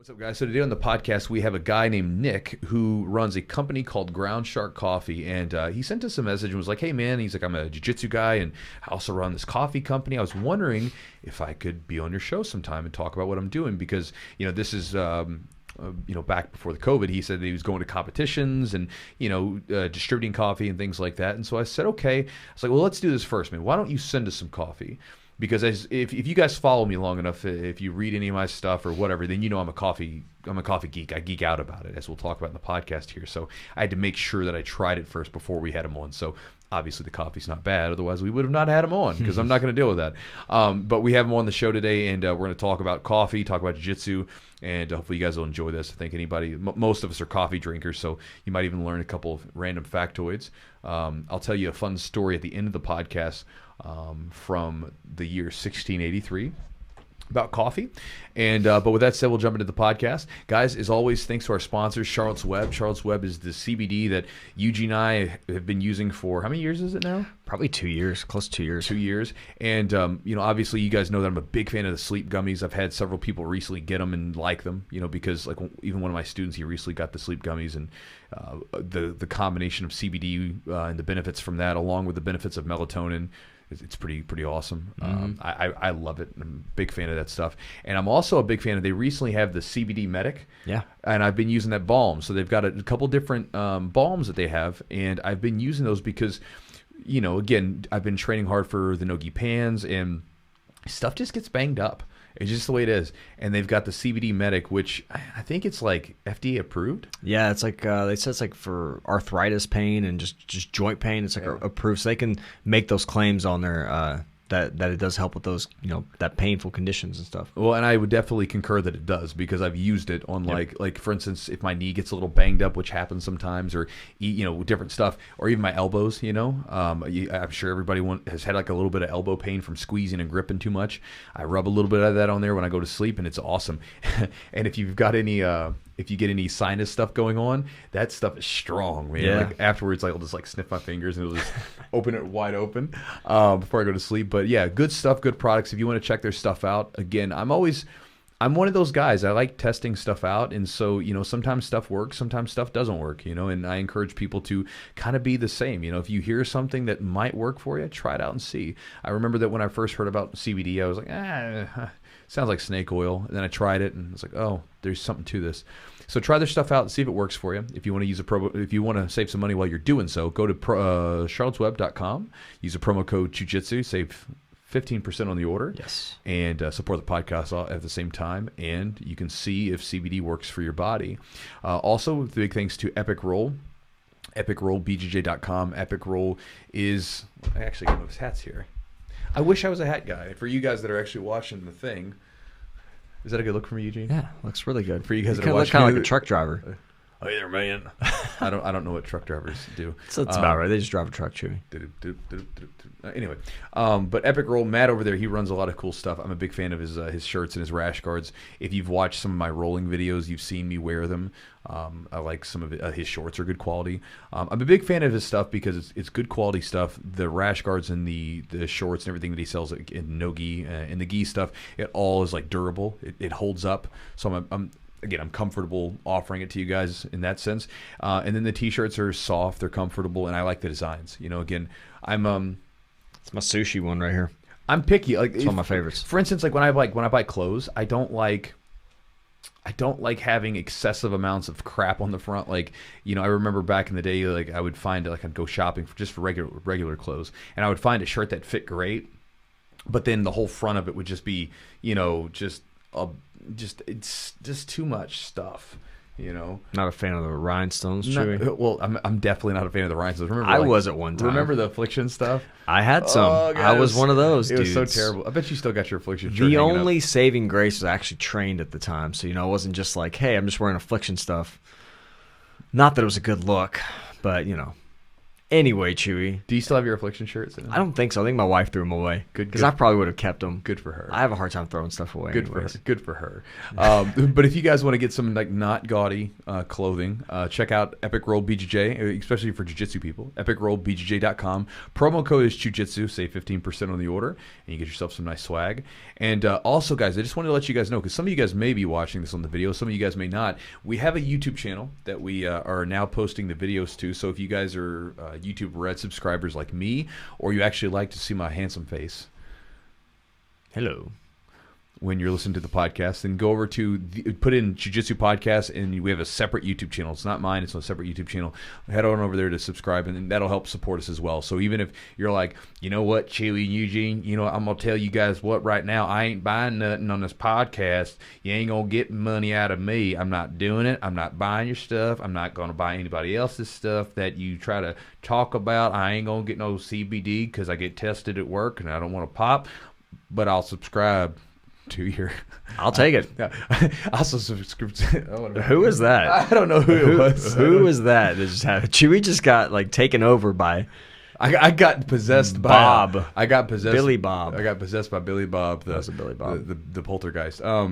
What's up, guys? So today on the podcast, we have a guy named Nick who runs a company called Ground Shark Coffee, and he sent us a message and was like, hey, man, he's like, I'm a jiu-jitsu guy, and I also run this coffee company. I was wondering if I could be on your show sometime and talk about what I'm doing because, this is... back before the COVID, he said that he was going to competitions and, distributing coffee and things like that. And so I said, okay. I was like, well, let's do this first, man. Why don't you send us some coffee? Because if you guys follow me long enough, if you read any of my stuff or whatever, then I'm a coffee geek. I geek out about it, as we'll talk about in the podcast here. So I had to make sure that I tried it first before we had him on. So obviously the coffee's not bad. Otherwise, we would have not had him on because I'm not going to deal with that. But we have him on the show today, and we're going to talk about coffee, talk about jiu-jitsu, and hopefully you guys will enjoy this. I think most of us are coffee drinkers, so you might even learn a couple of random factoids. I'll tell you a fun story at the end of the podcast from the year 1683 about coffee. And but with that said, we'll jump into the podcast. Guys, as always, thanks to our sponsors, Charlotte's Web. Charlotte's Web is the CBD that Eugene and I have been using for, how many years is it now? Probably 2 years, close to 2 years. 2 years. And, obviously you guys know that I'm a big fan of the sleep gummies. I've had several people recently get them and like them, because like even one of my students, he recently got the sleep gummies, and the combination of CBD and the benefits from that, along with the benefits of melatonin, it's pretty awesome. I love it. I'm a big fan of that stuff. And I'm also a big fan of, they recently have the CBD Medic. Yeah. And I've been using that balm. So they've got a couple different balms that they have. And I've been using those because, again, I've been training hard for the Nogi Pans, and stuff just gets banged up. It's just the way it is. And they've got the CBD Medic, which I think it's like FDA approved. Yeah, it's like they said it's like for arthritis pain and just joint pain. It's like approved, so they can make those claims on their that it does help with those that painful conditions and stuff. Well, and I would definitely concur that it does, because I've used it on like for instance, if my knee gets a little banged up, which happens sometimes, or different stuff, or even my elbows. I'm sure everybody has had like a little bit of elbow pain from squeezing and gripping too much. I rub a little bit of that on there when I go to sleep, and it's awesome. And if you've got any if you get any sinus stuff going on, that stuff is strong, man. Yeah. Like afterwards, I'll just like sniff my fingers and it'll just open it wide open before I go to sleep. But yeah, good stuff, good products. If you want to check their stuff out, again, I'm one of those guys. I like testing stuff out, and so sometimes stuff works, sometimes stuff doesn't work. And I encourage people to kind of be the same. If you hear something that might work for you, try it out and see. I remember that when I first heard about CBD, I was like, sounds like snake oil. And then I tried it, and it's like, oh, there's something to this. So try their stuff out and see if it works for you. If you want to if you want to save some money while you're doing so, go to charlottesweb.com. Use a promo code JiuJitsu, save 15% on the order. Yes. And support the podcast at the same time. And you can see if CBD works for your body. Also, big thanks to Epic Roll. EpicRollBJJ.com. Epic Roll is... I actually got those hats here. I wish I was a hat guy. For you guys that are actually watching the thing... Is that a good look for me, Eugene? Yeah, looks really good. For you guys that are watching, kind of like a truck driver. Hey there, man. I don't know what truck drivers do. So that's about right. They just drive a truck, Chewy. Anyway, but Epic Roll, Matt over there, he runs a lot of cool stuff. I'm a big fan of his shirts and his rash guards. If you've watched some of my rolling videos, you've seen me wear them. I like some of his shorts are good quality. I'm a big fan of his stuff because it's good quality stuff. The rash guards and the shorts and everything that he sells in no-gi and the gi stuff, it all is like durable. It holds up. So I'm comfortable offering it to you guys in that sense. And then the t-shirts are soft, they're comfortable, and I like the designs. Again, it's my sushi one right here. I'm picky. Like it's one of my favorites. For instance, like when I buy clothes, I don't like having excessive amounts of crap on the front. Like, I remember back in the day, like I would find like I'd go shopping for regular clothes, and I would find a shirt that fit great, but then the whole front of it would just be, it's just too much stuff. Not a fan of the rhinestones, Chewy. Well, I'm definitely not a fan of the rhinestones. Remember, I was at one time. Remember the affliction stuff? I had some. Oh, God, I was one of those dudes. It was so terrible. I bet you still got your affliction shirt. The only saving grace was I actually trained at the time, so it wasn't just like, hey, I'm just wearing affliction stuff. Not that it was a good look, but Anyway, Chewy. Do you still have your affliction shirts? I don't think so. I think my wife threw them away. Good. Because I probably would have kept them. Good for her. I have a hard time throwing stuff away. Good for her. But if you guys want to get some like not gaudy clothing, check out Epic Roll BJJ, especially for jiu-jitsu people. EpicRollBJJ.com. Promo code is JiuJitsu. Save 15% on the order, and you get yourself some nice swag. And also, guys, I just wanted to let you guys know, because some of you guys may be watching this on the video, some of you guys may not. We have a YouTube channel that we are now posting the videos to. So if you guys are YouTube Red subscribers like me, or you actually like to see my handsome face, hello, when you're listening to the podcast, then go over to put in Jiu-Jitsu Podcast, and we have a separate YouTube channel. It's not mine. It's a separate YouTube channel. Head on over there to subscribe, and that'll help support us as well. So even if you're like, you know what, Chewy and Eugene, you know, I'm going to tell you guys what right now, I ain't buying nothing on this podcast. You ain't going to get money out of me. I'm not doing it. I'm not buying your stuff. I'm not going to buy anybody else's stuff that you try to talk about. I ain't going to get no CBD because I get tested at work, and I don't want to pop, but I'll subscribe to your. I'll take it. Also subscribe. Who is that? I don't know who it was. Who is that? That just happened? Chewy just got like taken over by. I got possessed by Bob. I got possessed. Billy Bob. I got possessed by Billy Bob. That was a Billy Bob. The poltergeist. So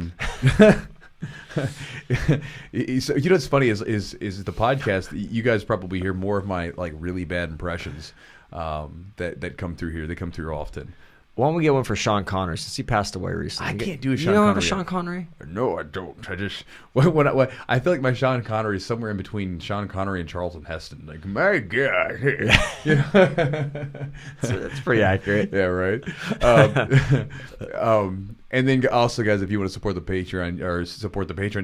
you know what's funny is the podcast. You guys probably hear more of my like really bad impressions that come through here. They come through often. Why don't we get one for Sean Connery since he passed away recently? I can't do a Sean Connery. You don't have a Sean Connery? No, I don't. I just when I feel like my Sean Connery is somewhere in between Sean Connery and Charlton Heston. Like, my God, you know? It's pretty accurate. Yeah, right. And then also, guys, if you want to support the Patreon,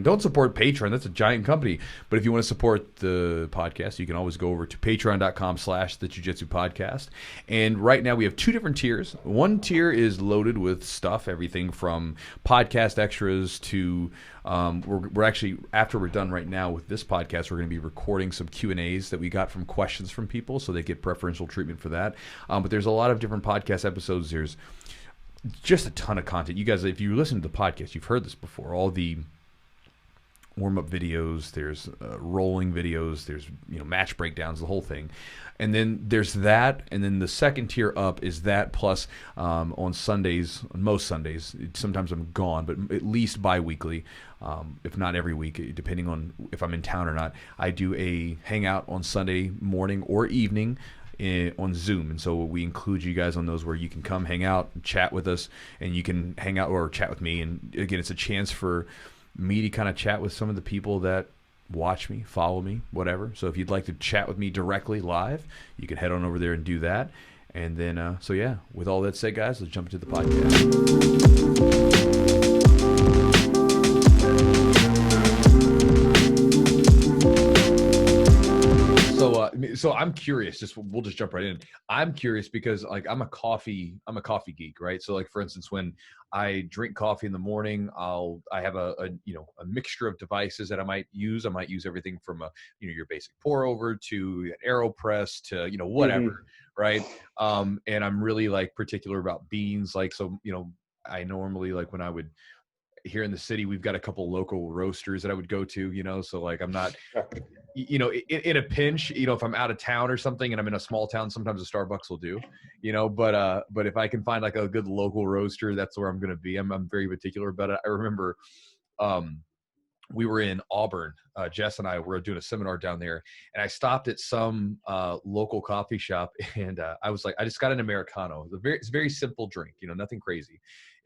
don't support Patreon. That's a giant company. But if you want to support the podcast, you can always go over to patreon.com/the Jiu-Jitsu podcast. And right now we have two different tiers. One tier is loaded with stuff, everything from podcast extras to we're actually, after we're done right now with this podcast, we're going to be recording some Q&As that we got from questions from people, so they get preferential treatment for that. But there's a lot of different podcast episodes. There's just a ton of content. You guys, if you listen to the podcast, you've heard this before. All the warm-up videos, there's rolling videos, there's match breakdowns, the whole thing. And then there's that, and then the second tier up is that plus on Sundays, on most Sundays, sometimes I'm gone, but at least bi-weekly, if not every week, depending on if I'm in town or not, I do a hangout on Sunday morning or evening on Zoom. And so we include you guys on those where you can come hang out and chat with us, and you can hang out or chat with me. And again, it's a chance for me to kind of chat with some of the people that watch me, follow me, whatever. So if you'd like to chat with me directly live, you can head on over there and do that. And then, so yeah, with all that said, guys, let's jump into the podcast. So I'm curious. We'll just jump right in. I'm curious because like I'm a coffee geek, right? So like for instance, when I drink coffee in the morning, I have a mixture of devices that I might use. I might use everything from your basic pour over to an AeroPress to whatever, right? And I'm really like particular about beans. Like so, I normally like when I would. Here in the city, we've got a couple local roasters that I would go to, so like I'm not, in a pinch, if I'm out of town or something and I'm in a small town, sometimes a Starbucks will do, but if I can find like a good local roaster, that's where I'm going to be. I'm very particular about it. I remember, we were in Auburn, Jess and I were doing a seminar down there, and I stopped at some local coffee shop, and I was like, I just got an Americano. It's a very simple drink, nothing crazy.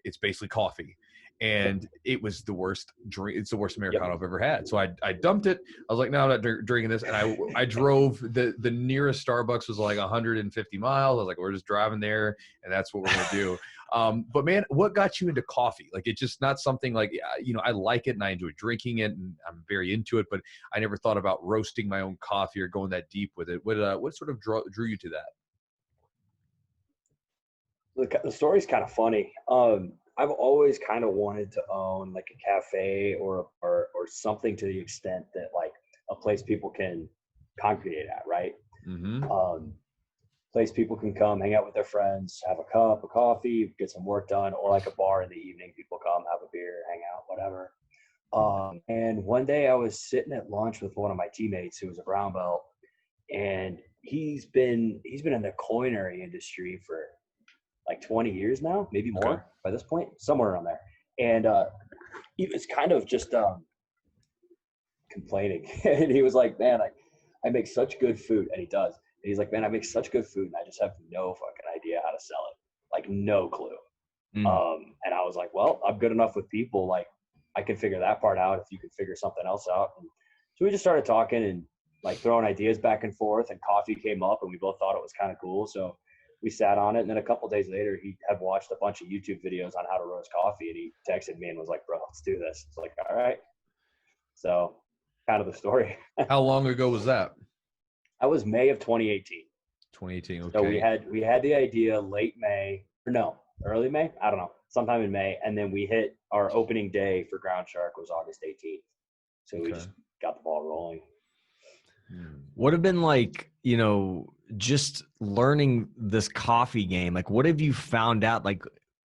It's basically coffee. And it was the worst drink. It's the worst Americano I've ever had. So I dumped it. I was like, no, I'm not drinking this. And I drove, the nearest Starbucks was like 150 miles. I was like, we're just driving there, and that's what we're going to do. But man, what got you into coffee? Like, it's just not something like, I like it and I enjoy drinking it and I'm very into it, but I never thought about roasting my own coffee or going that deep with it. What sort of drew you to that? The story's kind of funny. I've always kind of wanted to own like a cafe or something to the extent that like a place people can congregate at, right? Mm-hmm. Place people can come, hang out with their friends, have a cup of coffee, get some work done, or like a bar in the evening. People come, have a beer, hang out, whatever. And one day I was sitting at lunch with one of my teammates who was a brown belt, and he's been in the culinary industry for like 20 years now, maybe more Okay. by this point, somewhere around there. And he was kind of just complaining. And he was like, man, I make such good food. And he does. And he's like, man, I make such good food and I just have no fucking idea how to sell it. Like no clue. And I was like, well, I'm good enough with people. Like I can figure that part out if you can figure something else out. And so we just started talking and like throwing ideas back and forth, and coffee came up and we both thought it was kind of cool. So we sat on it. And then a couple of days later, he had watched a bunch of YouTube videos on how to roast coffee. And he texted me and was like, bro, let's do this. It's like, all right. So kind of the story. How long ago was that? That was May of 2018. 2018. Okay. So we had the idea late May, or no, early May. I don't know, sometime in May, and then we hit our opening day for Ground Shark was August 18th. So we just got the ball rolling. What have been like, you know, just learning this coffee game? Like, what have you found out? Like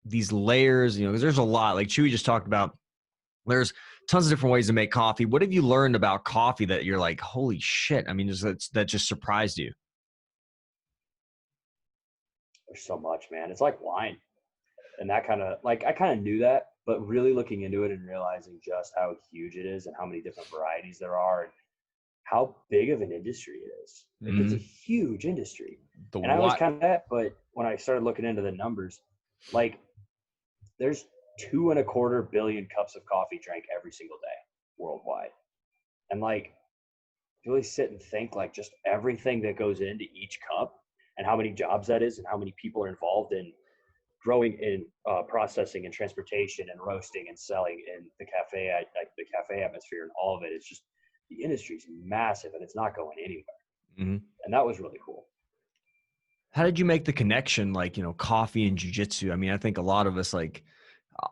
these layers, you know, because there's a lot. Like Chewy just talked about. There's tons of different ways to make coffee. What have you learned about coffee that you're like, holy shit? I mean, that just surprised you? There's so much, man. It's like wine. And that kind of, like, I kind of knew that, but really looking into it and realizing just how huge it is and how many different varieties there are and how big of an industry it is. Like, it's a huge industry. And I was kind of that, but when I started looking into the numbers, like, there's 2.25 billion cups of coffee drank every single day worldwide. And like, really sit and think like just everything that goes into each cup and how many jobs that is and how many people are involved in growing in processing and transportation and roasting and selling in the cafe, like the cafe atmosphere and all of it. It's just, the industry is massive and it's not going anywhere. And that was really cool. How did you make the connection, like, you know, coffee and jiu-jitsu? I mean, I think a lot of us, like,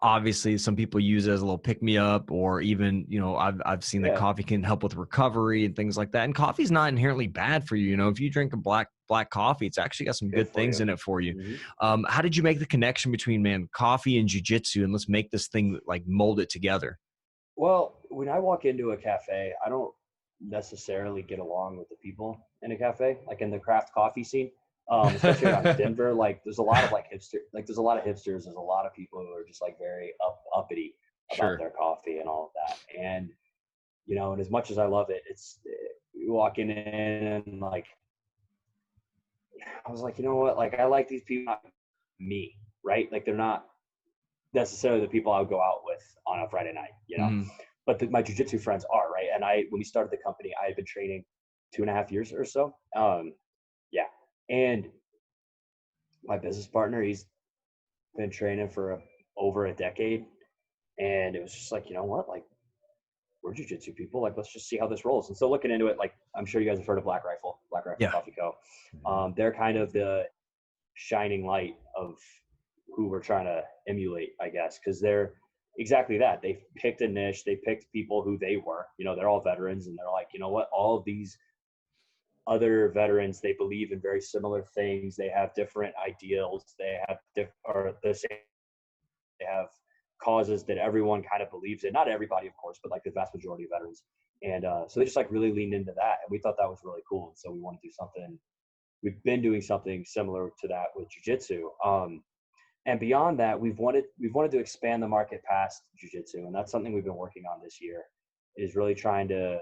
obviously some people use it as a little pick-me-up, or even, you know, I've seen that coffee can help with recovery and things like that. And coffee's not inherently bad for you. You know, if you drink a black coffee, it's actually got some good things in it for you. How did you make the connection between, man, coffee and jiu-jitsu, and let's make this thing, like, mold it together? Well, when I walk into a cafe, I don't necessarily get along with the people in a cafe, like in the craft coffee scene. Especially around Denver, like there's a lot of hipsters. There's a lot of people who are just like very uppity about their coffee and all of that. And, you know, and as much as I love it, it's you walking in and like, I was like, you know what? Like, I like these people, not me, right? Like, they're not necessarily the people I would go out with on a Friday night, you know, but my jiu-jitsu friends are, right? And when we started the company, I had been training 2.5 years or so. And my business partner, he's been training for over a decade. And it was just like, you know what, like, we're jiu-jitsu people. Like, let's just see how this rolls. And so looking into it, like, I'm sure you guys have heard of Black Rifle Coffee Co. They're kind of the shining light of who we're trying to emulate, I guess, because they're exactly that. They picked a niche. They picked people who they were. You know, they're all veterans. And they're like, you know what, all of these other veterans, they believe in very similar things. They have different ideals. They have they have causes that everyone kind of believes in. Not everybody, of course, but like the vast majority of veterans. And so they just like really leaned into that. And we thought that was really cool. And so we want to do something. We've been doing something similar to that with jiu-jitsu. And beyond that, we've wanted to expand the market past jiu-jitsu. And that's something we've been working on this year, is really trying to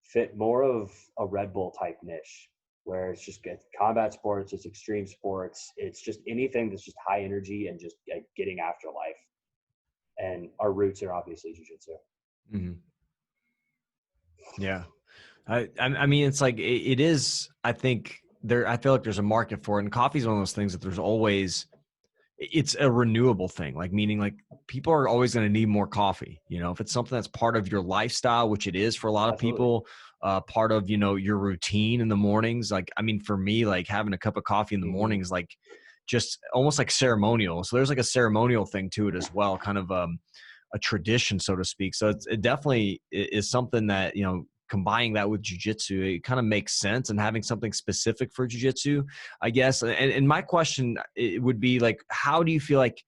fit more of a Red Bull type niche, where it's just combat sports, it's extreme sports, it's just anything that's just high energy and just like getting after life. And our roots are obviously jiu-jitsu. Yeah. I mean, it's like, it is, I think I feel like there's a market for it. And coffee is one of those things that there's always, it's a renewable thing, like, meaning like people are always going to need more coffee. You know, if it's something that's part of your lifestyle, which it is for a lot of people, part of, you know, your routine in the mornings. Like, I mean, for me, like having a cup of coffee in the morning is like just almost like ceremonial. So there's like a ceremonial thing to it as well, kind of a tradition, so to speak. So it definitely is something that, you know, combining that with jiu-jitsu, it kind of makes sense, and having something specific for jiu-jitsu, I guess. And my question, it would be like, how do you feel like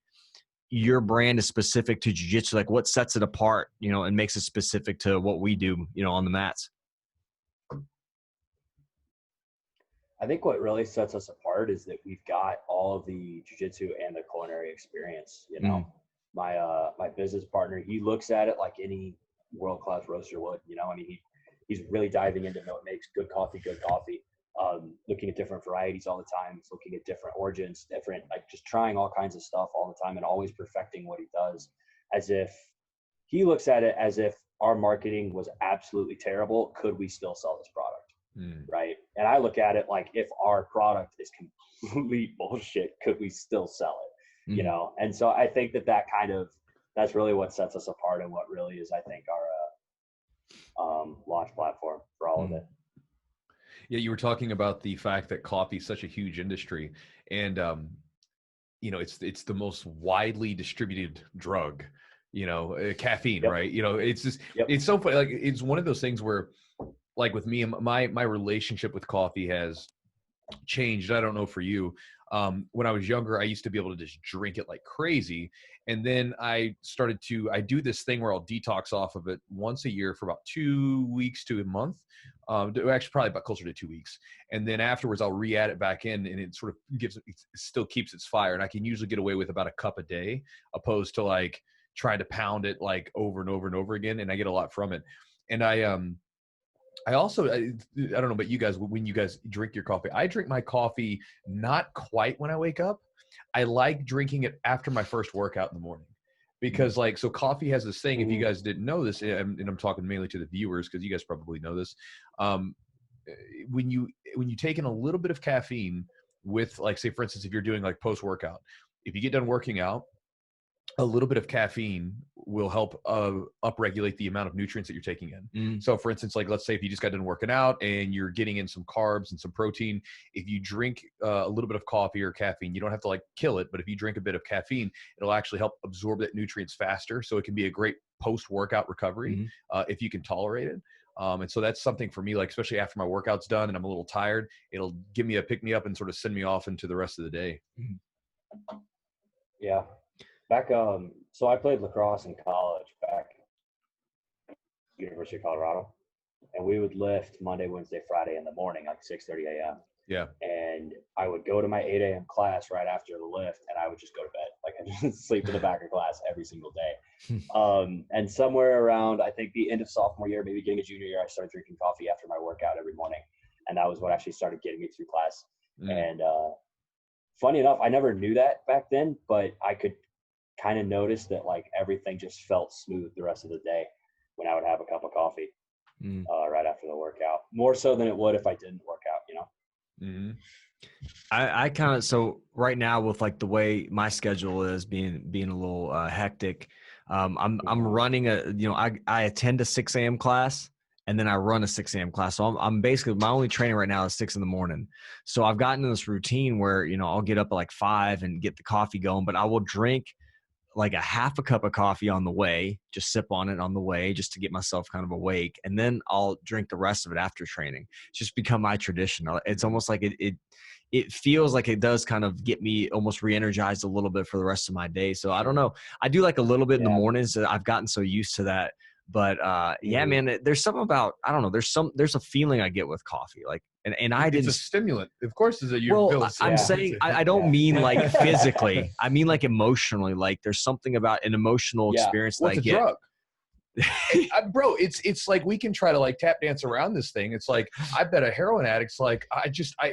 your brand is specific to jiu-jitsu? Like, what sets it apart, you know, and makes it specific to what we do, you know, on the mats? I think what really sets us apart is that we've got all of the jiu-jitsu and the culinary experience. You know, my business partner, he looks at it like any world-class roaster would. You know, I mean, he's really diving into what makes good coffee good coffee. Looking at different varieties all the time. He's looking at different origins, different, like, just trying all kinds of stuff all the time and always perfecting what he does, as if he looks at it as if our marketing was absolutely terrible. Could we still sell this product? Right. And I look at it like, if our product is complete bullshit, could we still sell it? You know? And so I think that's really what sets us apart, and what really is, I think, our launch platform for all of it. Yeah, you were talking about the fact that coffee is such a huge industry, and you know, it's the most widely distributed drug. You know, caffeine, right? You know, it's just it's so funny. Like, it's one of those things where, like, with me, my relationship with coffee has changed. I don't know for you. When I was younger, I used to be able to just drink it like crazy. And then I do this thing where I'll detox off of it once a year for about 2 weeks to a month. Actually, probably about closer to 2 weeks. And then afterwards, I'll re-add it back in, and it sort of still keeps its fire. And I can usually get away with about a cup a day, opposed to like trying to pound it like over and over and over again. And I get a lot from it. And I also, I don't know about you guys, when you guys drink your coffee, I drink my coffee not quite when I wake up. I like drinking it after my first workout in the morning, because like, so coffee has this thing, if you guys didn't know this, and I'm talking mainly to the viewers, because you guys probably know this. When you take in a little bit of caffeine with, like, say for instance, if you're doing like post-workout, if you get done working out, a little bit of caffeine will help upregulate the amount of nutrients that you're taking in. So for instance, like, let's say if you just got done working out and you're getting in some carbs and some protein, if you drink a little bit of coffee or caffeine, you don't have to like kill it, but if you drink a bit of caffeine, it'll actually help absorb that nutrients faster. So it can be a great post-workout recovery if you can tolerate it. And so that's something for me, like, especially after my workout's done and I'm a little tired, it'll give me a pick me up and sort of send me off into the rest of the day. Yeah. Back, so I played lacrosse in college back at University of Colorado, and we would lift Monday, Wednesday, Friday in the morning, like 6:30 a.m. Yeah. And I would go to my 8 a.m. class right after the lift, and I would just go to bed. Like, I just sleep in the back of class every single day. And somewhere around, I think, the end of sophomore year, maybe getting a junior year, I started drinking coffee after my workout every morning. And that was what actually started getting me through class. And funny enough, I never knew that back then, but I could kind of notice that, like, everything just felt smooth the rest of the day when I would have a cup of coffee right after the workout, more so than it would if I didn't work out, you know? I kind of, so right now with like the way my schedule is being a little hectic, I'm running I attend a 6 a.m. class, and then I run a 6 a.m. class. So I'm basically, my only training right now is 6 in the morning. So I've gotten in this routine where, you know, I'll get up at like 5 and get the coffee going, but I will drink like a half a cup of coffee on the way, just sip on it on the way, just to get myself kind of awake. And then I'll drink the rest of it after training. It's just become my tradition. It's almost like it feels like it does kind of get me almost re-energized a little bit for the rest of my day. So I don't know. I do like a little bit in the mornings. I've gotten so used to that. But yeah, man, there's something about, I don't know, there's a feeling I get with coffee. Like, and I didn't. It's a stimulant. Of course, is it? I'm saying, I don't mean like physically. I mean like emotionally. Like, there's something about an emotional experience that I get. Drug? Bro, it's like, we can try to like tap dance around this thing. It's like, I bet a heroin addict's like,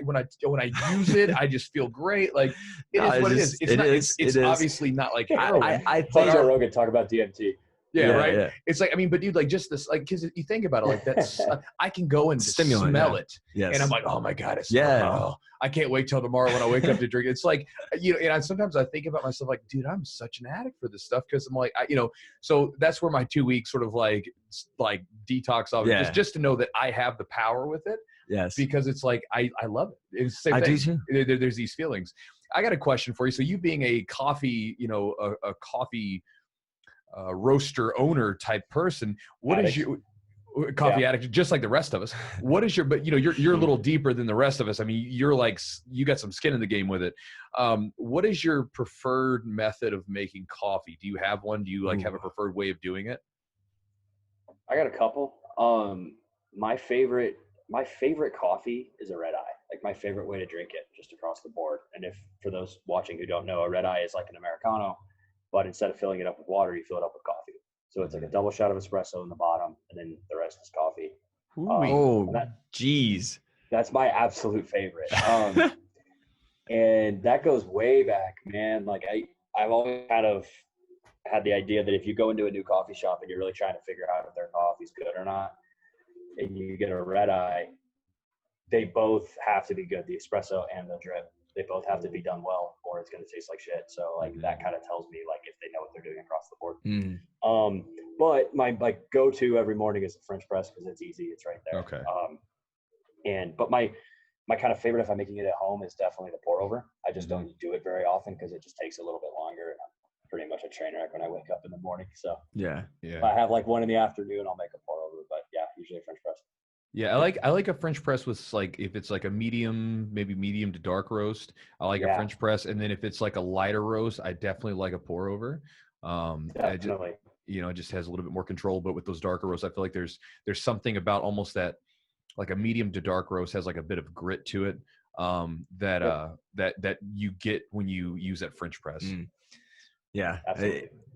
when I use it, I just feel great. Like, it is what it is. It's obviously not like heroin. I think Joe Rogan talk about DMT. Yeah, right. Yeah. It's like, I mean, but dude, like, just this, like, because you think about it, like, that's I can go and smell it, and I'm like, oh my god, it's I can't wait till tomorrow when I wake up to drink. It's like, you know, and sometimes I think about myself like, dude, I'm such an addict for this stuff, because I'm like, you know, so that's where my 2 weeks sort of like detox of it, just to know that I have the power with it. Yes, because it's like I love it. It's the same thing. Do too. There's these feelings. I got a question for you. So you being a coffee, you know, a coffee roaster owner type person, what is your coffee addict, just like the rest of us? What is your, but you know, you're a little deeper than the rest of us. I mean, you're like, you got some skin in the game with it. What is your preferred method of making coffee? Do you have one? Do you like have a preferred way of doing it? I got a couple. My favorite coffee is a red eye. like my favorite way to drink it, just across the board. And if for those watching who don't know, a red eye is like an Americano, but instead of filling it up with water, you fill it up with coffee. So it's like a double shot of espresso in the bottom, and then the rest is coffee. Oh, geez. That's my absolute favorite. And that goes way back, man. Like I've always kind of had the idea that if you go into a new coffee shop and you're really trying to figure out if their coffee's good or not, and you get a red eye, they both have to be good, the espresso and the drip. They both have to be done well, or it's going to taste like shit. So like that kind of tells me like if they know what they're doing across the board. But my like go-to every morning is the French press because it's easy. It's right there. Okay. But my kind of favorite if I'm making it at home is definitely the pour over. I just don't do it very often because it just takes a little bit longer. And I'm pretty much a train wreck when I wake up in the morning. So yeah. If I have like one in the afternoon, I'll make a pour over. But yeah, usually a French press. Yeah, I like a French press with like if it's like a medium, maybe medium to dark roast. I like a French press, and then if it's like a lighter roast, I definitely like a pour over. Definitely. It just has a little bit more control. But with those darker roasts, I feel like there's something about almost that, like a medium to dark roast has like a bit of grit to it that you get when you use that French press. Yeah,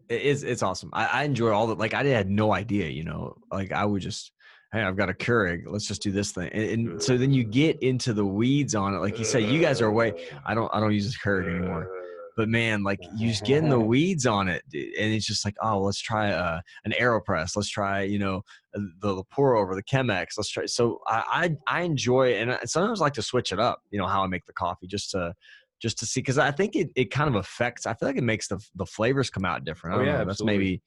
it's awesome. I enjoy all that. Like I had no idea, like I would just, hey, I've got a Keurig. Let's just do this thing. And so then you get into the weeds on it. Like you say, you guys are I don't use this Keurig anymore. But man, like you just get in the weeds on it, dude, and it's just like, oh, let's try an AeroPress. Let's try, the pour over, the Chemex. Let's try. So I enjoy it, and I sometimes like to switch it up. How I make the coffee just to see, because I think it kind of affects. I feel like it makes the flavors come out different. I don't know. That's maybe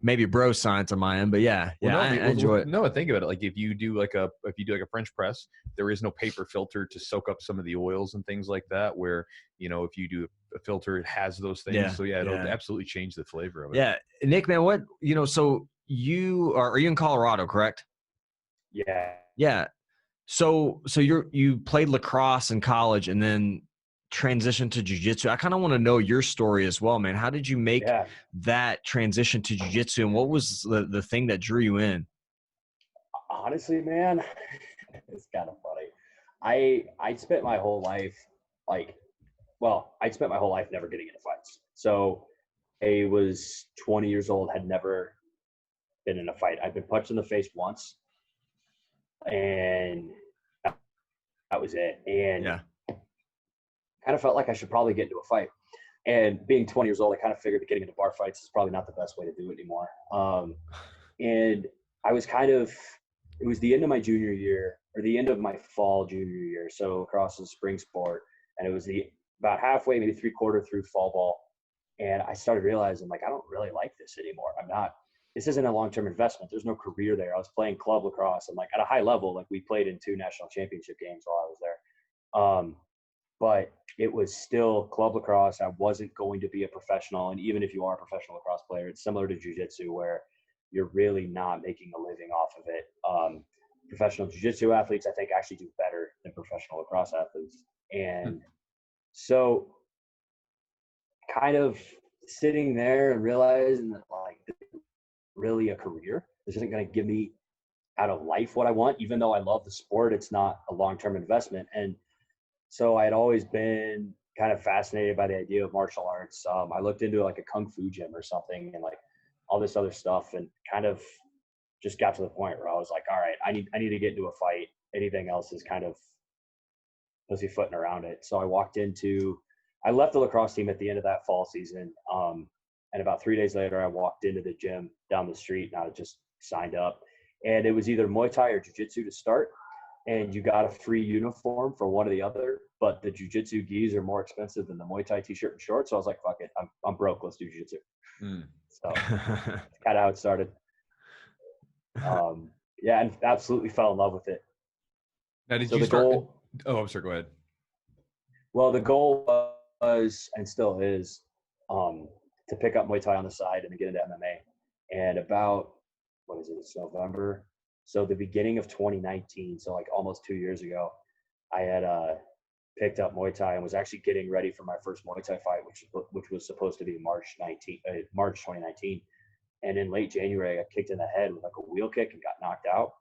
maybe bro science on my end, but yeah, I enjoy it. No, think about it. Like if you do like a French press, there is no paper filter to soak up some of the oils and things like that. Where if you do a filter, it has those things. Yeah, so it'll absolutely change the flavor of it. Yeah, Nick, man, what so are you in Colorado, correct? Yeah. So you played lacrosse in college and then transition to jiu-jitsu. I kind of want to know your story as well, man. How did you make that transition to jiu-jitsu, and what was the thing that drew you in? Honestly, man, it's kind of funny. I spent my whole life never getting into fights. So I was 20 years old, had never been in a fight. I'd been punched in the face once, and that was it. And kind of felt like I should probably get into a fight. And being 20 years old, I kind of figured that getting into bar fights is probably not the best way to do it anymore. And I was it was the end of my junior year, or the end of my fall junior year. So lacrosse is spring sport. And it was about halfway, maybe 3/4 through fall ball. And I started realizing, like, I don't really like this anymore. This isn't a long-term investment. There's no career there. I was playing club lacrosse, and like at a high level, like we played in 2 national championship games while I was there. But it was still club lacrosse. I wasn't going to be a professional. And even if you are a professional lacrosse player, it's similar to jiu-jitsu where you're really not making a living off of it. Professional jiu-jitsu athletes, I think, actually do better than professional lacrosse athletes. And so kind of sitting there and realizing that, like, this isn't really a career. This isn't going to give me out of life what I want. Even though I love the sport, it's not a long-term investment. And so I had always been kind of fascinated by the idea of martial arts. I looked into like a kung fu gym or something and like all this other stuff, and kind of just got to the point where I was like, all right, I need to get into a fight. Anything else is kind of pussyfooting around it. So I left the lacrosse team at the end of that fall season. And about 3 days later, I walked into the gym down the street, and I just signed up. And it was either Muay Thai or Jiu-Jitsu to start. And you got a free uniform for one or the other, but the jiu-jitsu gis are more expensive than the Muay Thai t-shirt and shorts. So I was like, fuck it, I'm broke. Let's do jiu-jitsu. So that's kind of how it started. And absolutely fell in love with it. Now, did you start? I'm sorry. Go ahead. Well, the goal was, and still is, to pick up Muay Thai on the side and to get into MMA. And about, it's November. So the beginning of 2019, so like almost 2 years ago, I had picked up Muay Thai and was actually getting ready for my first Muay Thai fight, which was supposed to be March 2019. And in late January, I got kicked in the head with like a wheel kick and got knocked out.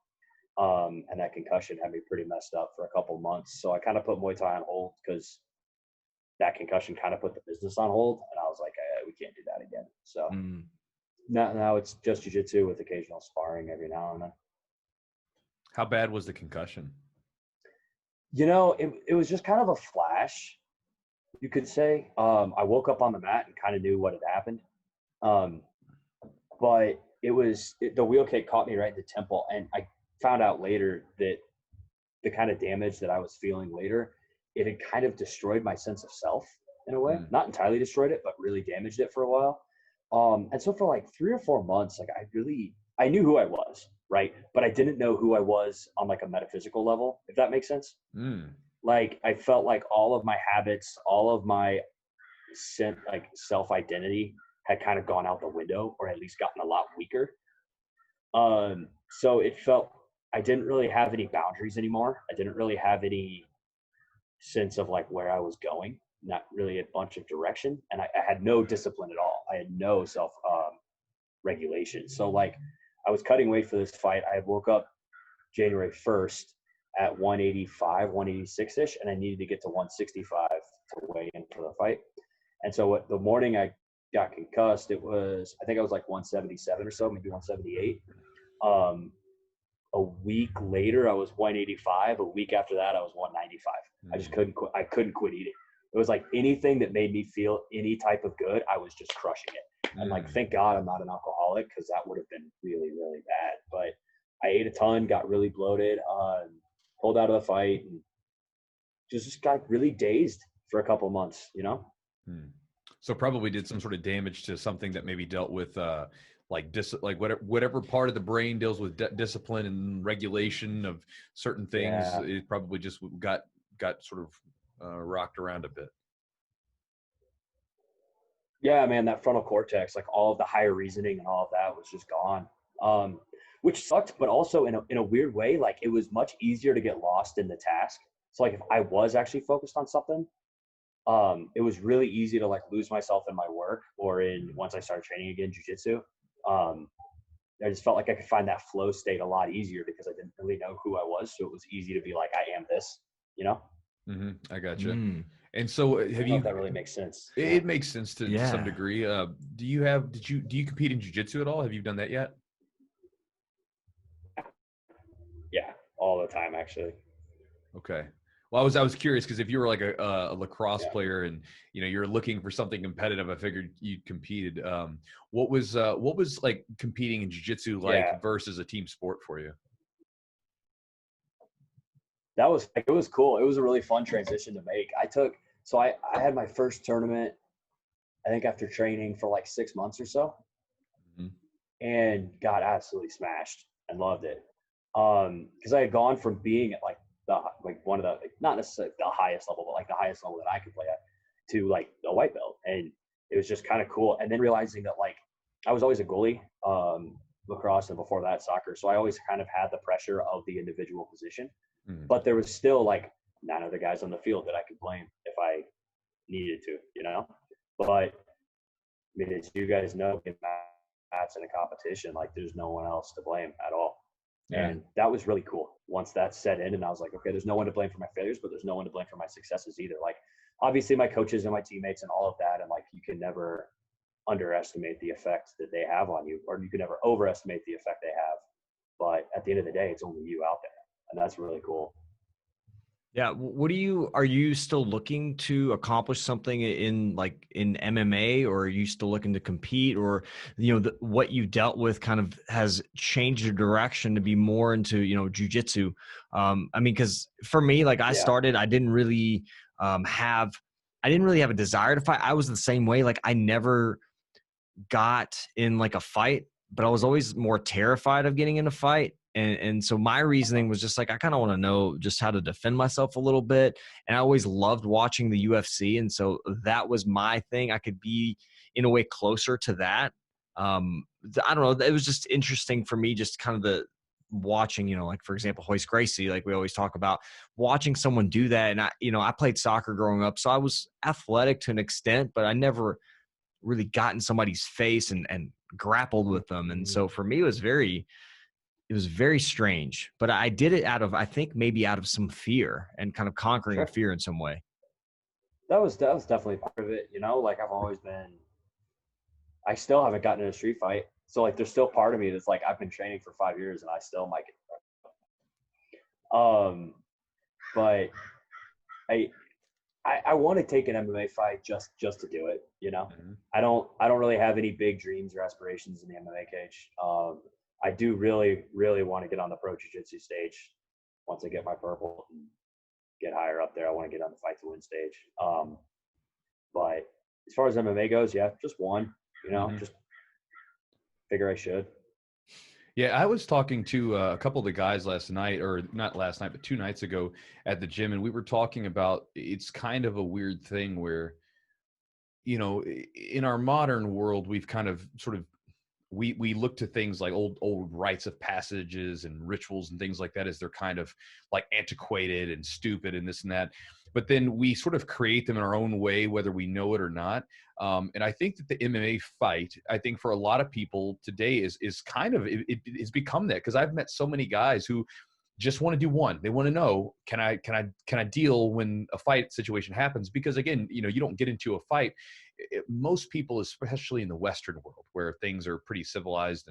And that concussion had me pretty messed up for a couple months. So I kind of put Muay Thai on hold because that concussion kind of put the business on hold. And I was like, we can't do that again. So now it's just jiu-jitsu with occasional sparring every now and then. How bad was the concussion? You know, it was just kind of a flash, you could say. I woke up on the mat and kind of knew what had happened. But the wheel kick caught me right in the temple. And I found out later that the kind of damage that I was feeling later, it had kind of destroyed my sense of self in a way. Not entirely destroyed it, but really damaged it for a while. And so for like 3 or 4 months, like I knew who I was, right? But I didn't know who I was on like a metaphysical level, if that makes sense. Like I felt like all of my habits, all of my self-identity had kind of gone out the window, or at least gotten a lot weaker. So it felt, I didn't really have any boundaries anymore. I didn't really have any sense of like where I was going, not really a bunch of direction. And I had no discipline at all. I had no self regulation. So like I was cutting weight for this fight. I woke up January 1st at 185, 186-ish, and I needed to get to 165 to weigh in for the fight. And so the morning I got concussed, I think I was like 177 or so, maybe 178. A week later, I was 185. A week after that, I was 195. I just couldn't quit. I couldn't quit eating. It was like anything that made me feel any type of good, I was just crushing it. And like, thank God I'm not an alcoholic, because that would have been really, really bad. But I ate a ton, got really bloated, pulled out of the fight, and just got really dazed for a couple months, you know? So probably did some sort of damage to something that maybe dealt with whatever part of the brain deals with discipline and regulation of certain things. Yeah. It probably just got sort of rocked around a bit. Yeah, man, that frontal cortex, like all of the higher reasoning and all of that was just gone, which sucked. But also in a weird way, like it was much easier to get lost in the task. So like if I was actually focused on something, it was really easy to like lose myself in my work or once I started training again, jiu-jitsu. I just felt like I could find that flow state a lot easier because I didn't really know who I was. So it was easy to be like, I am this, you know? I gotcha. And so I don't know if that really makes sense. It makes sense to some degree. Do you compete in jiu-jitsu at all? Have you done that yet? Yeah, all the time, actually. Okay. Well, I was curious because if you were like a lacrosse player and you're looking for something competitive, I figured you competed. What was like competing in jiu-jitsu like versus a team sport for you? It was cool. It was a really fun transition to make. I had my first tournament, I think after training for like 6 months or so, and got absolutely smashed and loved it. Because I had gone from being at like one of the, not necessarily the highest level, but like the highest level that I could play at, to like a white belt. And it was just kind of cool. And then realizing that like I was always a goalie, lacrosse, and before that soccer. So I always kind of had the pressure of the individual position, but there was still like 9 other guys on the field that I could blame if I needed to, you know? But I mean, as you guys know, in mats in a competition, like there's no one else to blame at all. And that was really cool once that set in. And I was like, okay, there's no one to blame for my failures, but there's no one to blame for my successes either. Like obviously my coaches and my teammates and all of that. And like, you can never underestimate the effect that they have on you, or you can never overestimate the effect they have. But at the end of the day, it's only you out there. And that's really cool. Yeah. Are you still looking to accomplish something in MMA, or are you still looking to compete, or, what you dealt with kind of has changed your direction to be more into, jiu-jitsu? I mean, cause for me, like I started, I didn't really have a desire to fight. I was the same way. Like I never got in like a fight, but I was always more terrified of getting in a fight. And so my reasoning was just like, I kind of want to know just how to defend myself a little bit. And I always loved watching the UFC. And so that was my thing. I could be in a way closer to that. I don't know. It was just interesting for me, just kind of the watching, like for example, Hoist Gracie, like we always talk about, watching someone do that. And I played soccer growing up, so I was athletic to an extent, but I never really got in somebody's face and grappled with them. And so for me, it was very it was very strange, but I did it out of, I think maybe out of some fear and kind of conquering Sure. fear in some way. That was definitely part of it. Like I still haven't gotten in a street fight. So like, there's still part of me that's like, I've been training for 5 years and I still might get. But I want to take an MMA fight just to do it. Mm-hmm. I don't really have any big dreams or aspirations in the MMA cage. I do really, really want to get on the pro jiu-jitsu stage once I get my purple and get higher up there. I want to get on the fight to win stage. But as far as MMA goes, yeah, just one, just figure I should. Yeah, I was talking to a couple of the guys last night, or not last night, but 2 nights ago at the gym, and we were talking about, it's kind of a weird thing where, in our modern world, we've kind of sort of, we look to things like old rites of passages and rituals and things like that as they're kind of like antiquated and stupid and this and that. But then we sort of create them in our own way, whether we know it or not. And I think that the MMA fight, I think for a lot of people today is kind of, it's become that, because I've met so many guys who just want to do one. They want to know, can I deal when a fight situation happens? Because again, you don't get into a fight. Most people, especially in the Western world where things are pretty civilized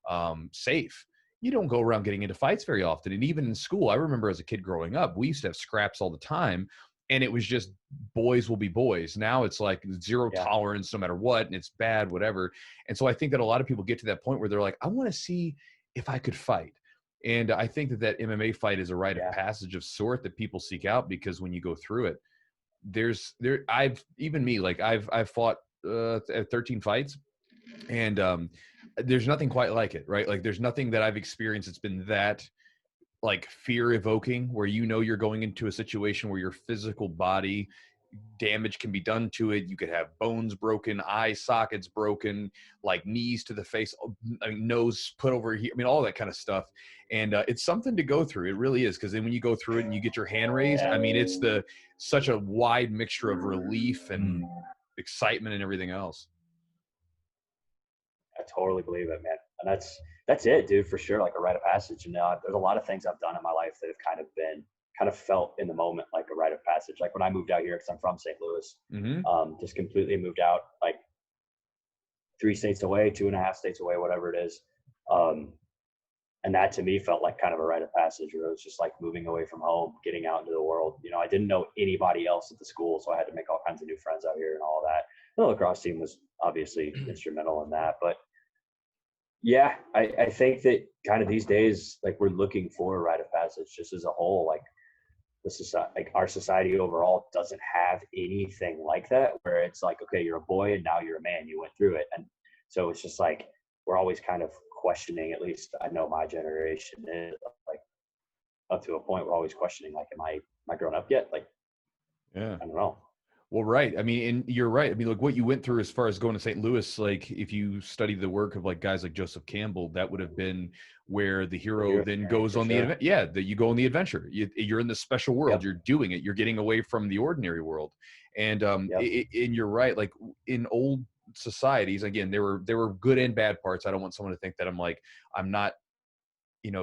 and safe, you don't go around getting into fights very often. And even in school, I remember as a kid growing up, we used to have scraps all the time. And it was just boys will be boys. Now it's like zero tolerance no matter what, and it's bad, whatever. And so I think that a lot of people get to that point where they're like, I want to see if I could fight. And I think that MMA fight is a rite of passage of sort that people seek out, because when you go through it, I've fought 13 fights, and there's nothing quite like it, right? Like there's nothing that I've experienced that's been that like fear evoking, where you're going into a situation where your physical body damage can be done to it. You could have bones broken, eye sockets broken, like knees to the face, nose put over here. I mean, all that kind of stuff. And it's something to go through. It really is. Because then when you go through it and you get your hand raised, I mean, it's such a wide mixture of relief and excitement and everything else. I totally believe it, man. And that's it, dude, for sure. Like a rite of passage. And there's a lot of things I've done in my life that have kind of felt in the moment like a rite of passage. Like when I moved out here, because I'm from St. Louis, just completely moved out, like 3 states away, 2.5 states away, whatever it is. And that to me felt like kind of a rite of passage, where it was just like moving away from home, getting out into the world. I didn't know anybody else at the school, so I had to make all kinds of new friends out here and all of that. The lacrosse team was obviously instrumental in that. But yeah, I think that kind of these days, like we're looking for a rite of passage just as a whole. Like our society overall doesn't have anything like that, where it's like, okay, you're a boy and now you're a man, you went through it. And so it's just like, we're always kind of questioning, at least I know my generation is, like up to a point, we're always questioning, like, am I grown up yet? Like, yeah, I don't know. Well, right. I mean, and you're right. I mean, like what you went through as far as going to St. Louis, like if you study the work of like guys like Joseph Campbell, that would have been where the hero then goes on the event. Yeah, that you go on the adventure. You're in the special world. Yep. You're doing it. You're getting away from the ordinary world. And and you're right. Like in old societies, again, there were good and bad parts. I don't want someone to think that I'm not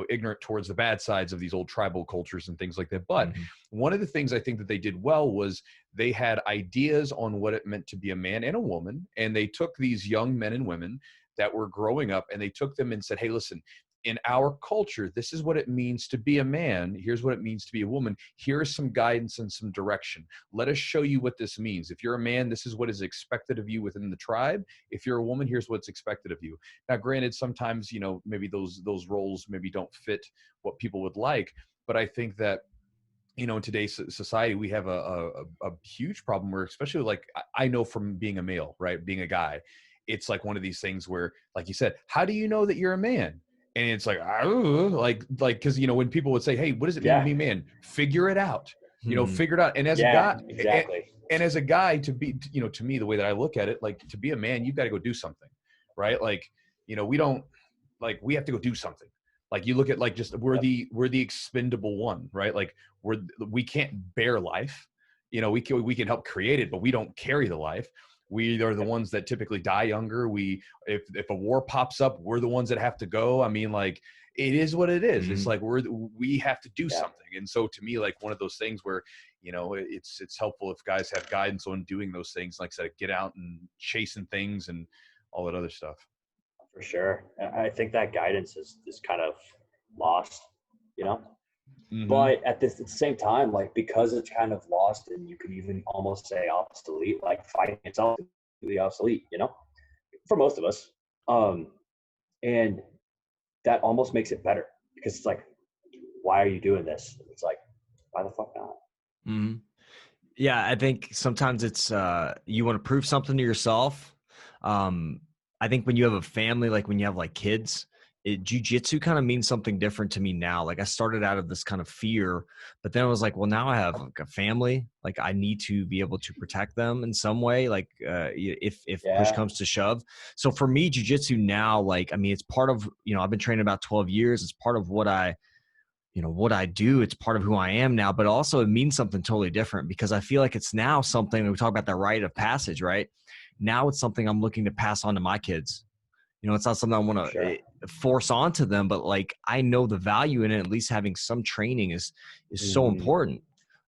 ignorant towards the bad sides of these old tribal cultures and things like that. But one of the things I think that they did well was they had ideas on what it meant to be a man and a woman. And they took these young men and women that were growing up and they took them and said, hey, listen, in our culture, this is what it means to be a man. Here's what it means to be a woman. Here's some guidance and some direction. Let us show you what this means. If you're a man, this is what is expected of you within the tribe. If you're a woman, here's what's expected of you. Now, granted, sometimes, maybe those roles maybe don't fit what people would like. But I think that, in today's society, we have a huge problem where, especially like I know from being a male, right, being a guy, it's like one of these things where, like you said, how do you know that you're a man? And it's like, because, when people would say, hey, what does it mean to be a man? Figure it out, figure it out. And as a guy, exactly. And as a guy to be, to me, the way that I look at it, like to be a man, you've got to go do something, right? Like, we don't we have to go do something. Like you look at like just we're the expendable one, right? Like we can't bear life, we can help create it, but we don't carry the life. We are the ones that typically die younger. If a war pops up, we're the ones that have to go. I mean, like it is what it is. It's Mhm. like we have to do Yeah, something. And so to me, like one of those things where, it's helpful if guys have guidance on doing those things, like I said, get out and chasing things and all that other stuff. for sure. I think that guidance is kind of lost, you know. Hmm. But at the same time, like because it's kind of lost, and you could even almost say obsolete, like fighting itself is completely obsolete, for most of us. Um, and that almost makes it better because it's like, why are you doing this? It's like, why the fuck not? Mhm. Yeah, I think sometimes it's you want to prove something to yourself. Um, I think when you have a family, like when you have like kids, jujitsu kind of means something different to me now. Like I started out of this kind of fear, but then I was like, well, now I have like a family. Like I need to be able to protect them in some way. Like if push Yeah. comes to shove. So for me, jujitsu now, like I mean, it's part of I've been training about 12 years. It's part of what I do. It's part of who I am now, but also it means something totally different because I feel like it's now something we talk about that rite of passage, right? Now it's something I'm looking to pass on to my kids. It's not something I want Sure. to force onto them, but like I know the value in it. At least having some training is so Hmm. important.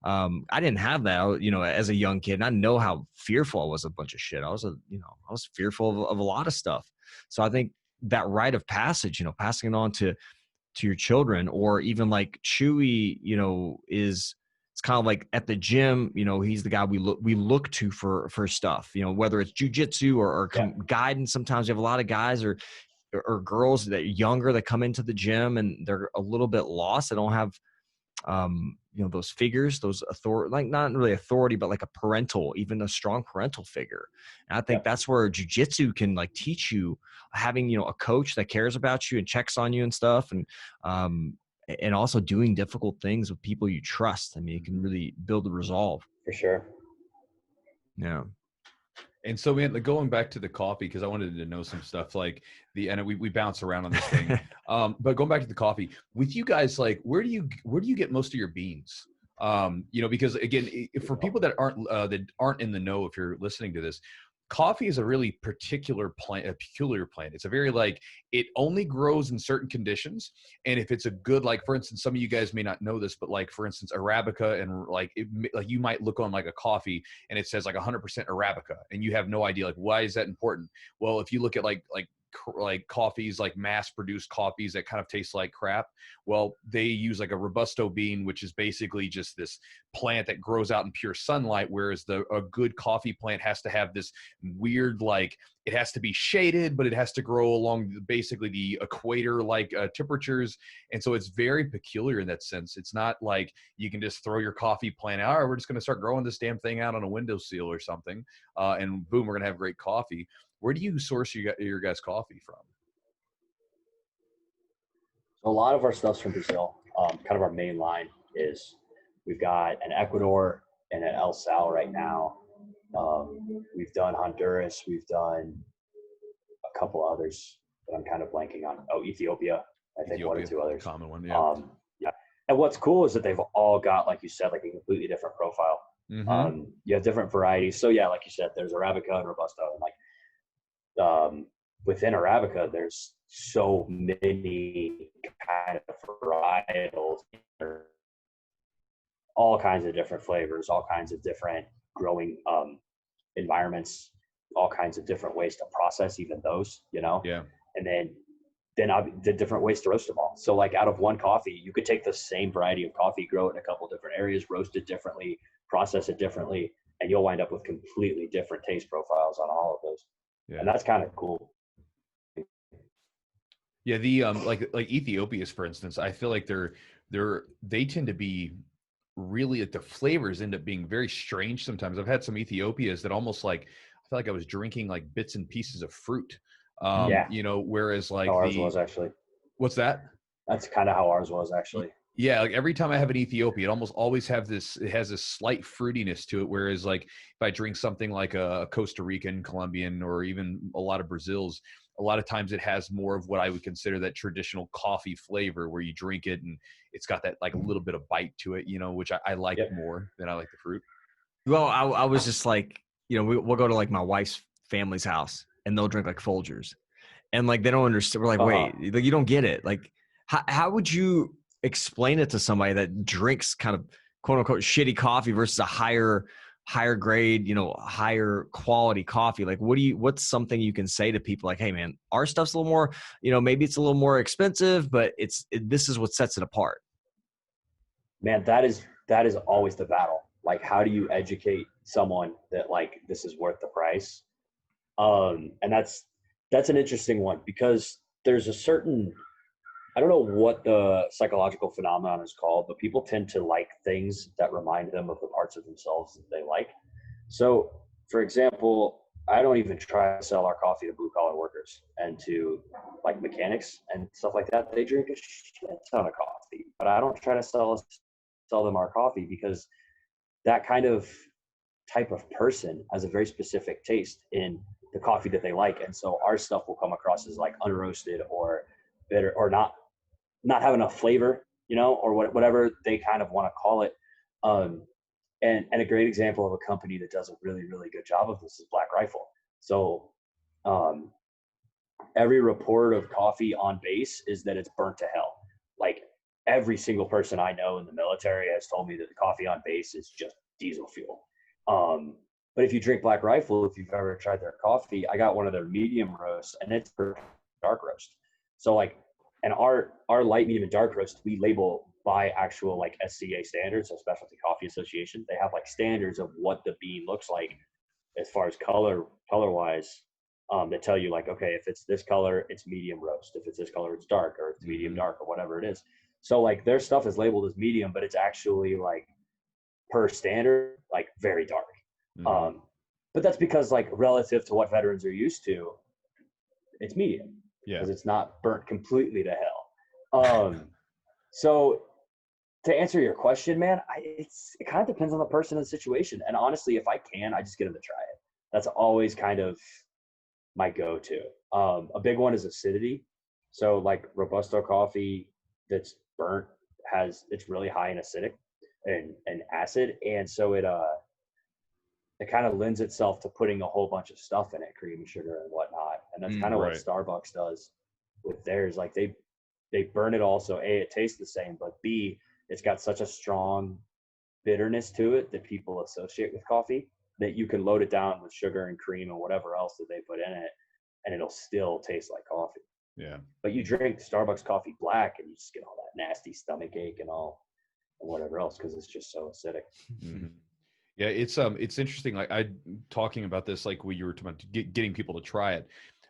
I didn't have that, as a young kid. And I know how fearful I was of a bunch of shit. I was fearful of a lot of stuff. So I think that rite of passage, passing it on to your children, or even like Chewy, is it's kind of like at the gym, he's the guy we look to for stuff, whether it's jujitsu or Yeah. guidance. Sometimes you have a lot of guys or girls that are younger that come into the gym and they're a little bit lost. They don't have those figures, those authority, like not really authority, but like a parental, even a strong parental figure. And I Yeah. think that's where jujitsu can like teach you, having a coach that cares about you and checks on you and stuff, um, and also doing difficult things with people you trust. I mean, it can really build a resolve. For sure. Yeah. And so, man, like going back to the coffee, because I wanted to know some stuff like and we bounce around on this thing. But going back to the coffee with you guys, like where do you get most of your beans? Because again, for people that aren't in the know, if you're listening to this, coffee is a really particular plant, a peculiar plant. It's a very like it only grows in certain conditions. And if it's a good, like for instance, some of you guys may not know this, but like for instance, Arabica and like you might look on like a coffee and it says like 100% Arabica, and you have no idea like why is that important. Well, if you look at like coffees, like mass produced coffees that kind of taste like crap, well, they use like a robusto bean, which is basically just this plant that grows out in pure sunlight, whereas a good coffee plant has to have this weird, like it has to be shaded, but it has to grow along basically the equator like temperatures. And so it's very peculiar in that sense. It's not like you can just throw your coffee plant out, or we're just going to start growing this damn thing out on a windowsill or something, and boom, we're going to have great coffee. Where do you source your guys' coffee from? So a lot of our stuff's from Brazil. Kind of our main line is we've got an Ecuador and an El Sal right now. We've done Honduras. We've done a couple others that I'm kind of blanking on. Oh, Ethiopia. I think one or Ethiopia, two others. common one, yeah. Yeah. And what's cool is that they've all got, like you said, like a completely different profile. Mm-hmm. You have different varieties. So yeah, like you said, there's Arabica and Robusto, and within Arabica, there's so many kind of varietals, all kinds of different flavors, all kinds of different growing environments, all kinds of different ways to process even those, Yeah. and then the different ways to roast them all. So like out of one coffee, you could take the same variety of coffee, grow it in a couple different areas, roast it differently, process it differently, and you'll wind up with completely different taste profiles on all of those. Yeah. And that's kind of cool. Yeah, the like Ethiopia's, for instance, I feel like they tend to be really like the flavors end up being very strange sometimes. I've had some Ethiopias that almost like I feel like I was drinking like bits and pieces of fruit. Yeah. Whereas like How ours was actually. what's that? That's kind of how ours was actually. Yeah, like every time I have an Ethiopia, it almost always it has this slight fruitiness to it. Whereas like if I drink something like a Costa Rican, Colombian, or even a lot of Brazils, a lot of times it has more of what I would consider that traditional coffee flavor where you drink it and it's got that like a little bit of bite to it, which I like Yep. more than I like the fruit. Well, I was just like, we'll go to like my wife's family's house and they'll drink like Folgers, and like they don't understand. We're like, wait, like you don't get it. Like How would you explain it to somebody that drinks kind of quote unquote shitty coffee versus a higher grade, higher quality coffee? Like, what's something you can say to people like, hey man, our stuff's a little more, maybe it's a little more expensive, but this is what sets it apart. Man, that is always the battle. Like, how do you educate someone that like this is worth the price? And that's an interesting one, because there's a certain, I don't know what the psychological phenomenon is called, but people tend to like things that remind them of the parts of themselves that they like. So, for example, I don't even try to sell our coffee to blue collar workers and to like mechanics and stuff like that. They drink a shit ton of coffee, but I don't try to sell them our coffee, because that kind of type of person has a very specific taste in the coffee that they like. And so our stuff will come across as like unroasted or bitter or not have enough flavor, or whatever they kind of want to call it. And a great example of a company that does a really, really good job of this is Black Rifle. So every report of coffee on base is that it's burnt to hell. Like, every single person I know in the military has told me that the coffee on base is just diesel fuel. But if you drink Black Rifle, if you've ever tried their coffee, I got one of their medium roasts, and it's dark roast. So like, and our light, medium, and dark roast, we label by actual like SCA standards, so Specialty Coffee Association. They have like standards of what the bean looks like as far as color wise, that tell you like, okay, if it's this color, it's medium roast. If it's this color, it's dark, or it's medium dark, or whatever it is. So like, their stuff is labeled as medium, but it's actually like per standard, like very dark. But that's because like relative to what veterans are used to, it's medium. Yeah. Because it's not burnt completely to hell. So to answer your question, man, it kind of depends on the person and the situation. And honestly, if I can, I just get them to try it. That's always kind of my go-to. A big one is acidity. So like Robusto coffee that's burnt it's really high in acidic and acid. And so it kind of lends itself to putting a whole bunch of stuff in it, cream, sugar, and whatnot. And that's kind of what Starbucks does with theirs. Like they burn it all, so A, it tastes the same, but B, it's got such a strong bitterness to it that people associate with coffee that you can load it down with sugar and cream and whatever else that they put in it, and it'll still taste like coffee. Yeah. But you drink Starbucks coffee black, and you just get all that nasty stomach ache and whatever else, because it's just so acidic. Mm-hmm. Yeah, it's interesting. Like, I talking about this, like when you were talking about getting people to try it.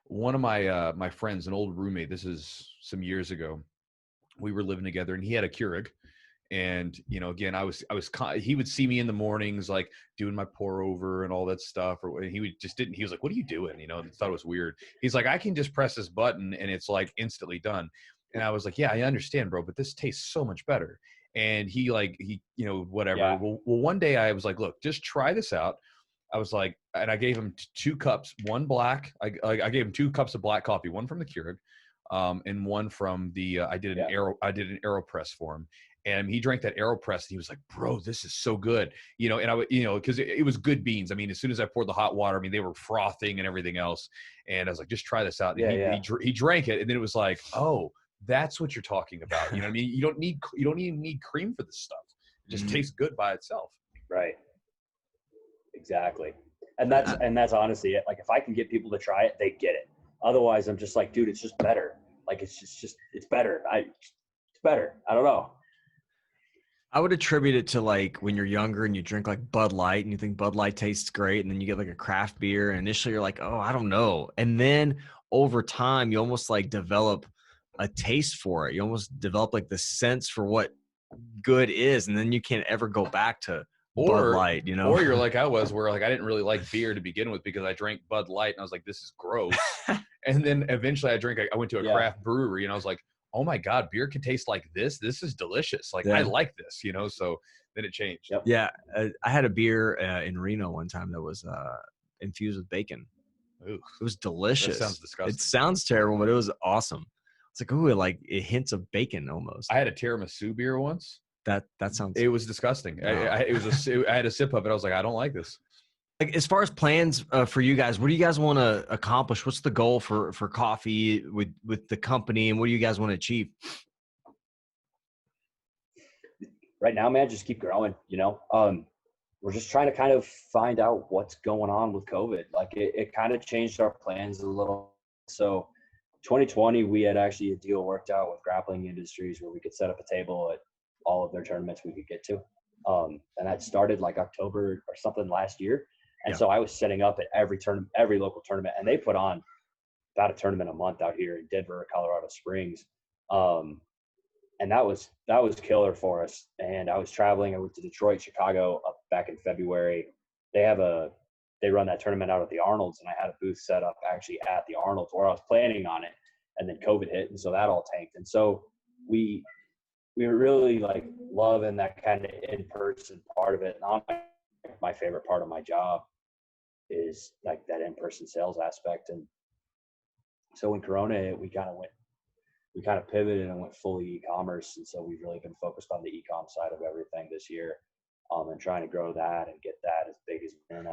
One of my friends, an old roommate, this is some years ago, we were living together, and he had a Keurig. And, again, he would see me in the mornings, like doing my pour over and all that stuff. Or he was like, what are you doing? Thought it was weird. He's like, I can just press this button and it's like instantly done. And I was like, yeah, I understand, bro, but this tastes so much better. And he whatever. Yeah. Well, one day I was like, look, just try this out. I was like, and I gave him 2 cups, one black. I gave him 2 cups of black coffee, one from the Keurig, and one from the. I did an AeroPress for him, and he drank that AeroPress, and he was like, "Bro, this is so good," And I, because it was good beans. I mean, as soon as I poured the hot water, I mean, they were frothing and everything else. And I was like, "Just try this out." And he drank it, and then it was like, "Oh, that's what you're talking about." You know what I mean? You don't even need cream for this stuff. It just tastes good by itself. Right. Exactly. And that's honestly it. Like, if I can get people to try it, they get it. Otherwise, I'm just like, dude, it's just better. Like, it's better. It's better. I don't know. I would attribute it to like when you're younger and you drink like Bud Light and you think Bud Light tastes great, and then you get like a craft beer and initially you're like, oh, I don't know. And then over time, you almost like develop a taste for it. You almost develop like the sense for what good is. And then you can't ever go back to Bud Light, Or you're like I was, where like I didn't really like beer to begin with because I drank Bud Light and I was like, this is gross. And then eventually I went to a craft brewery and I was like, oh my God, beer can taste like this. This is delicious. Like, I like this, so then it changed. Yep. Yeah. I had a beer in Reno one time that was infused with bacon. Ooh, it was delicious. That sounds disgusting. It sounds terrible, but it was awesome. It's like, ooh, it hints of bacon almost. I had a tiramisu beer once. That sounds. It was disgusting. No. I had a sip of it. I was like, I don't like this. Like, as far as plans for you guys, what do you guys want to accomplish? What's the goal for coffee with the company, and what do you guys want to achieve? right now, man, just keep growing, you know. We're just trying to kind of find out what's going on with COVID. Like it kind of changed our plans a little. So 2020, we had actually a deal worked out with Grappling Industries where we could set up a table at all of their tournaments we could get to. And that started like October or something last year. And so I was setting up at every local tournament, and they put on about a tournament a month out here in Denver, Colorado Springs. And that was killer for us. And I was traveling. I went to Detroit, Chicago up back in February. They run that tournament out at the Arnold's, and I had a booth set up actually at the Arnold's where I was planning on it. And then COVID hit, and so that all tanked. And so we were really like loving that kind of in-person part of it. And my favorite part of my job is like that in-person sales aspect. And so when Corona hit, we kind of pivoted and went fully e-commerce. And so we've really been focused on the e-com side of everything this year, and trying to grow that and get that as big as we can.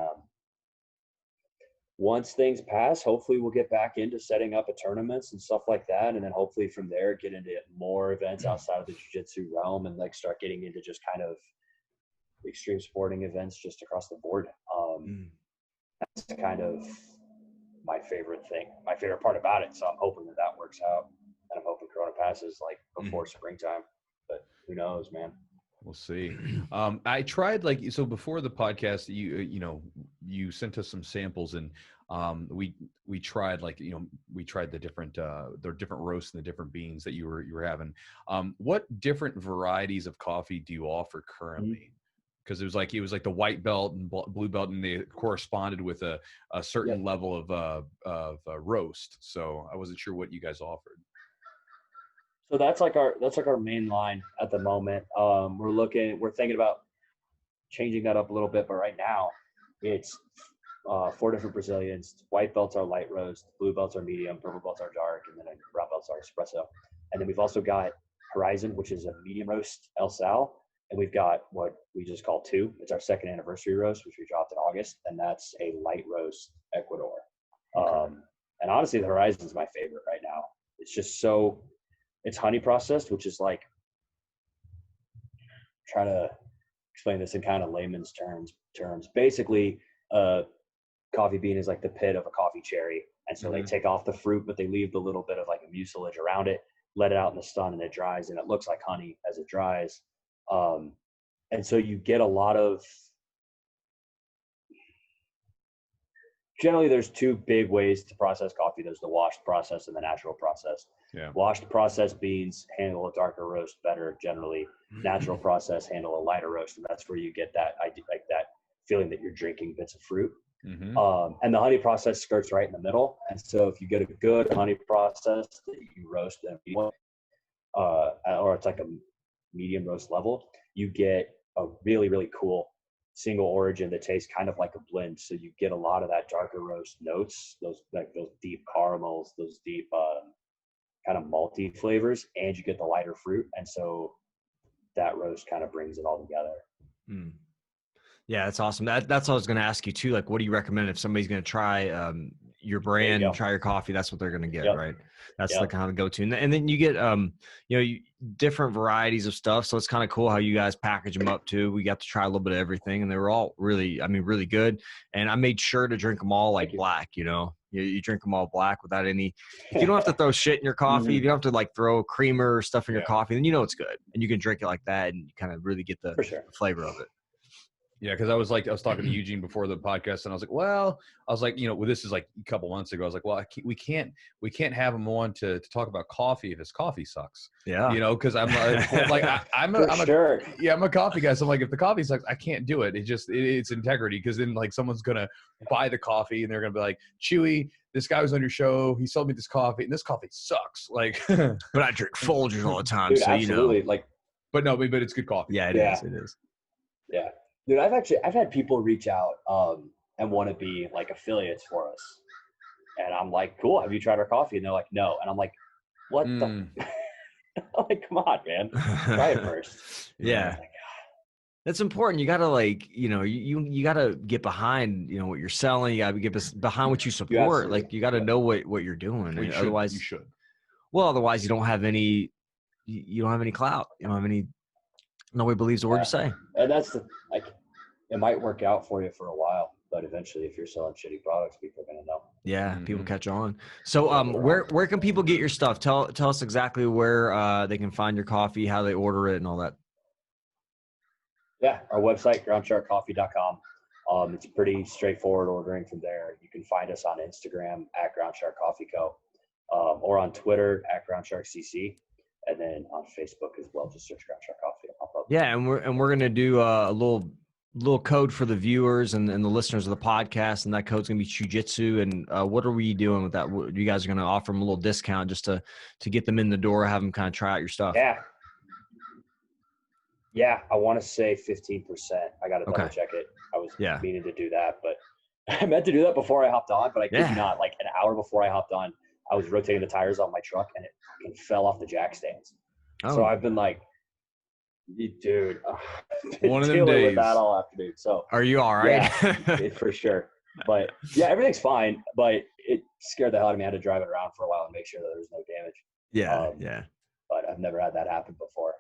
Once things pass, hopefully we'll get back into setting up tournaments and stuff like that. And then hopefully from there, get into more events outside of the jiu-jitsu realm and like start getting into just kind of extreme sporting events just across the board. That's kind of my favorite thing, my favorite part about it. So I'm hoping that works out, and I'm hoping Corona passes like before springtime, but who knows, man. We'll see. I tried so before the podcast, you sent us some samples, and we tried we tried the different roasts and the different beans that you were having. What different varieties of coffee do you offer currently? Because it was like the white belt and blue belt, and they corresponded with a certain level of roast. So I wasn't sure what you guys offered. So that's like our main line at the moment. We're thinking about changing that up a little bit, but right now it's 4 different Brazilians. White belts are light roast, blue belts are medium, purple belts are dark, and then brown belts are espresso. And then we've also got Horizon, which is a medium roast El Sal, and we've got what we just call 2. It's our 2nd anniversary roast, which we dropped in August, and that's a light roast Ecuador. And honestly, the Horizon is my favorite right now. It's just it's honey processed, which is like, try to explain this in kind of layman's terms. Basically, coffee bean is like the pit of a coffee cherry. And so they take off the fruit, but they leave the little bit of like a mucilage around it, let it out in the sun, and it dries, and it looks like honey as it dries. And so you get a lot of, generally there's 2 big ways to process coffee. There's the washed process and the natural process. Washed process beans handle a darker roast better generally. Natural process handle a lighter roast, and that's where you get that idea, like that feeling that you're drinking bits of fruit. And the honey process skirts right in the middle. And so if you get a good honey process that you roast or it's like a medium roast level, you get a really, really cool single origin that tastes kind of like a blend. So you get a lot of that darker roast notes, those deep caramels, those deep kind of malty flavors, and you get the lighter fruit. And so that roast kind of brings it all together. Yeah, that's awesome. That's what I was going to ask you too. Like, what do you recommend if somebody's going to try your brand, try your coffee? That's what they're going to get, right? That's the kind of go-to. And then you get, different varieties of stuff. So it's kind of cool how you guys package them up too. We got to try a little bit of everything, and they were all really good. And I made sure to drink them all like black, you drink them all black without any, if you don't have to throw shit in your coffee, if you don't have to like throw creamer or stuff in your coffee, then it's good. And you can drink it like that, and you kind of really get the flavor of it. Yeah, because I was talking to Eugene before the podcast, and I was like, this is like a couple months ago. I was like, well, we can't have him on to talk about coffee if his coffee sucks. Yeah, because I'm I'm a coffee guy. So I'm like, if the coffee sucks, I can't do it. It's integrity, because then like someone's gonna buy the coffee and they're gonna be like, Chewy, this guy was on your show. He sold me this coffee, and this coffee sucks. Like, but I drink Folgers all the time, dude, so absolutely. Like, but it's good coffee. Yeah, it is. It is. Yeah. Dude, I've had people reach out and want to be like affiliates for us, and I'm like, cool. Have you tried our coffee? And they're like, no. And I'm like, what the? I'm like, come on, man, try it first. Yeah, that's important. You gotta you gotta get behind what you're selling. You gotta get behind what you support. Like you gotta know what you're doing. Well, otherwise, you should. Well, otherwise you don't have any. You don't have any clout. You don't have any Nobody believes a word you say. And that's like, it might work out for you for a while, but eventually, if you're selling shitty products, people are gonna know. Yeah, Mm-hmm. people catch on. So, where can people get your stuff? Tell us exactly where they can find your coffee, how they order it, and all that. Yeah, our website, groundsharkcoffee.com. It's pretty straightforward ordering from there. You can find us on Instagram at GroundSharkCoffeeCo, or on Twitter at GroundSharkCC, and then on Facebook as well. Just search Groundshark Coffee and pop up. Yeah, and we're gonna do a little code for the viewers and the listeners of the podcast, and that code's gonna be JiuJitsu. And what are we doing with that? You guys are gonna offer them a little discount just to get them in the door, have them kind of try out your stuff. Yeah, I want to say 15%. I got to double check it. I was meaning to do that, but I meant to do that before I hopped on, but I kid you not. Like an hour before I hopped on, I was rotating the tires on my truck and it fucking fell off the jack stands. Oh. So I've been like, dude, one of them days with that all afternoon. So are you all right? Yeah, for sure. But yeah, everything's fine. But it scared the hell out of me. I had to drive it around for a while and make sure that there was no damage. Yeah. But I've never had that happen before.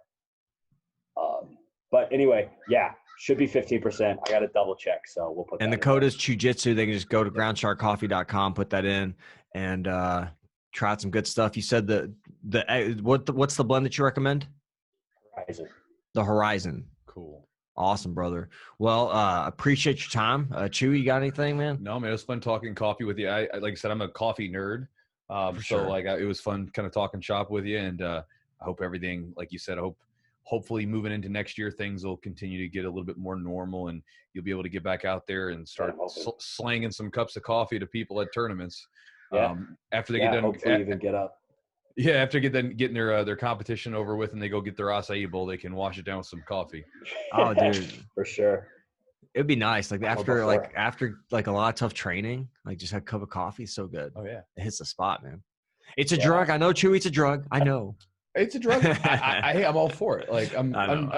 But anyway, yeah, should be 15%. I got to double check, so we'll put. And the code is JiuJitsu. They can just go to groundsharkcoffee.com, put that in, and try out some good stuff. You said what's the blend that you recommend? Horizon. The Horizon. Cool. Awesome, brother. Well, appreciate your time. Chewy, you got anything, man? No, man, it was fun talking coffee with you. I like I said, I'm a coffee nerd. It was fun kind of talking shop with you, and I hope everything, like you said, hopefully moving into next year, things will continue to get a little bit more normal and you'll be able to get back out there and start slanging some cups of coffee to people at tournaments. Yeah. After they get done, hopefully even get up. Yeah. After getting their competition over with and they go get their acai bowl, they can wash it down with some coffee. Oh, dude. For sure. It'd be nice. Like after a lot of tough training, like just have a cup of coffee. So good. Oh yeah. It hits the spot, man. It's a drug. I know, Chewy, it's a drug. I know. It's a drug. I'm all for it. Like I'm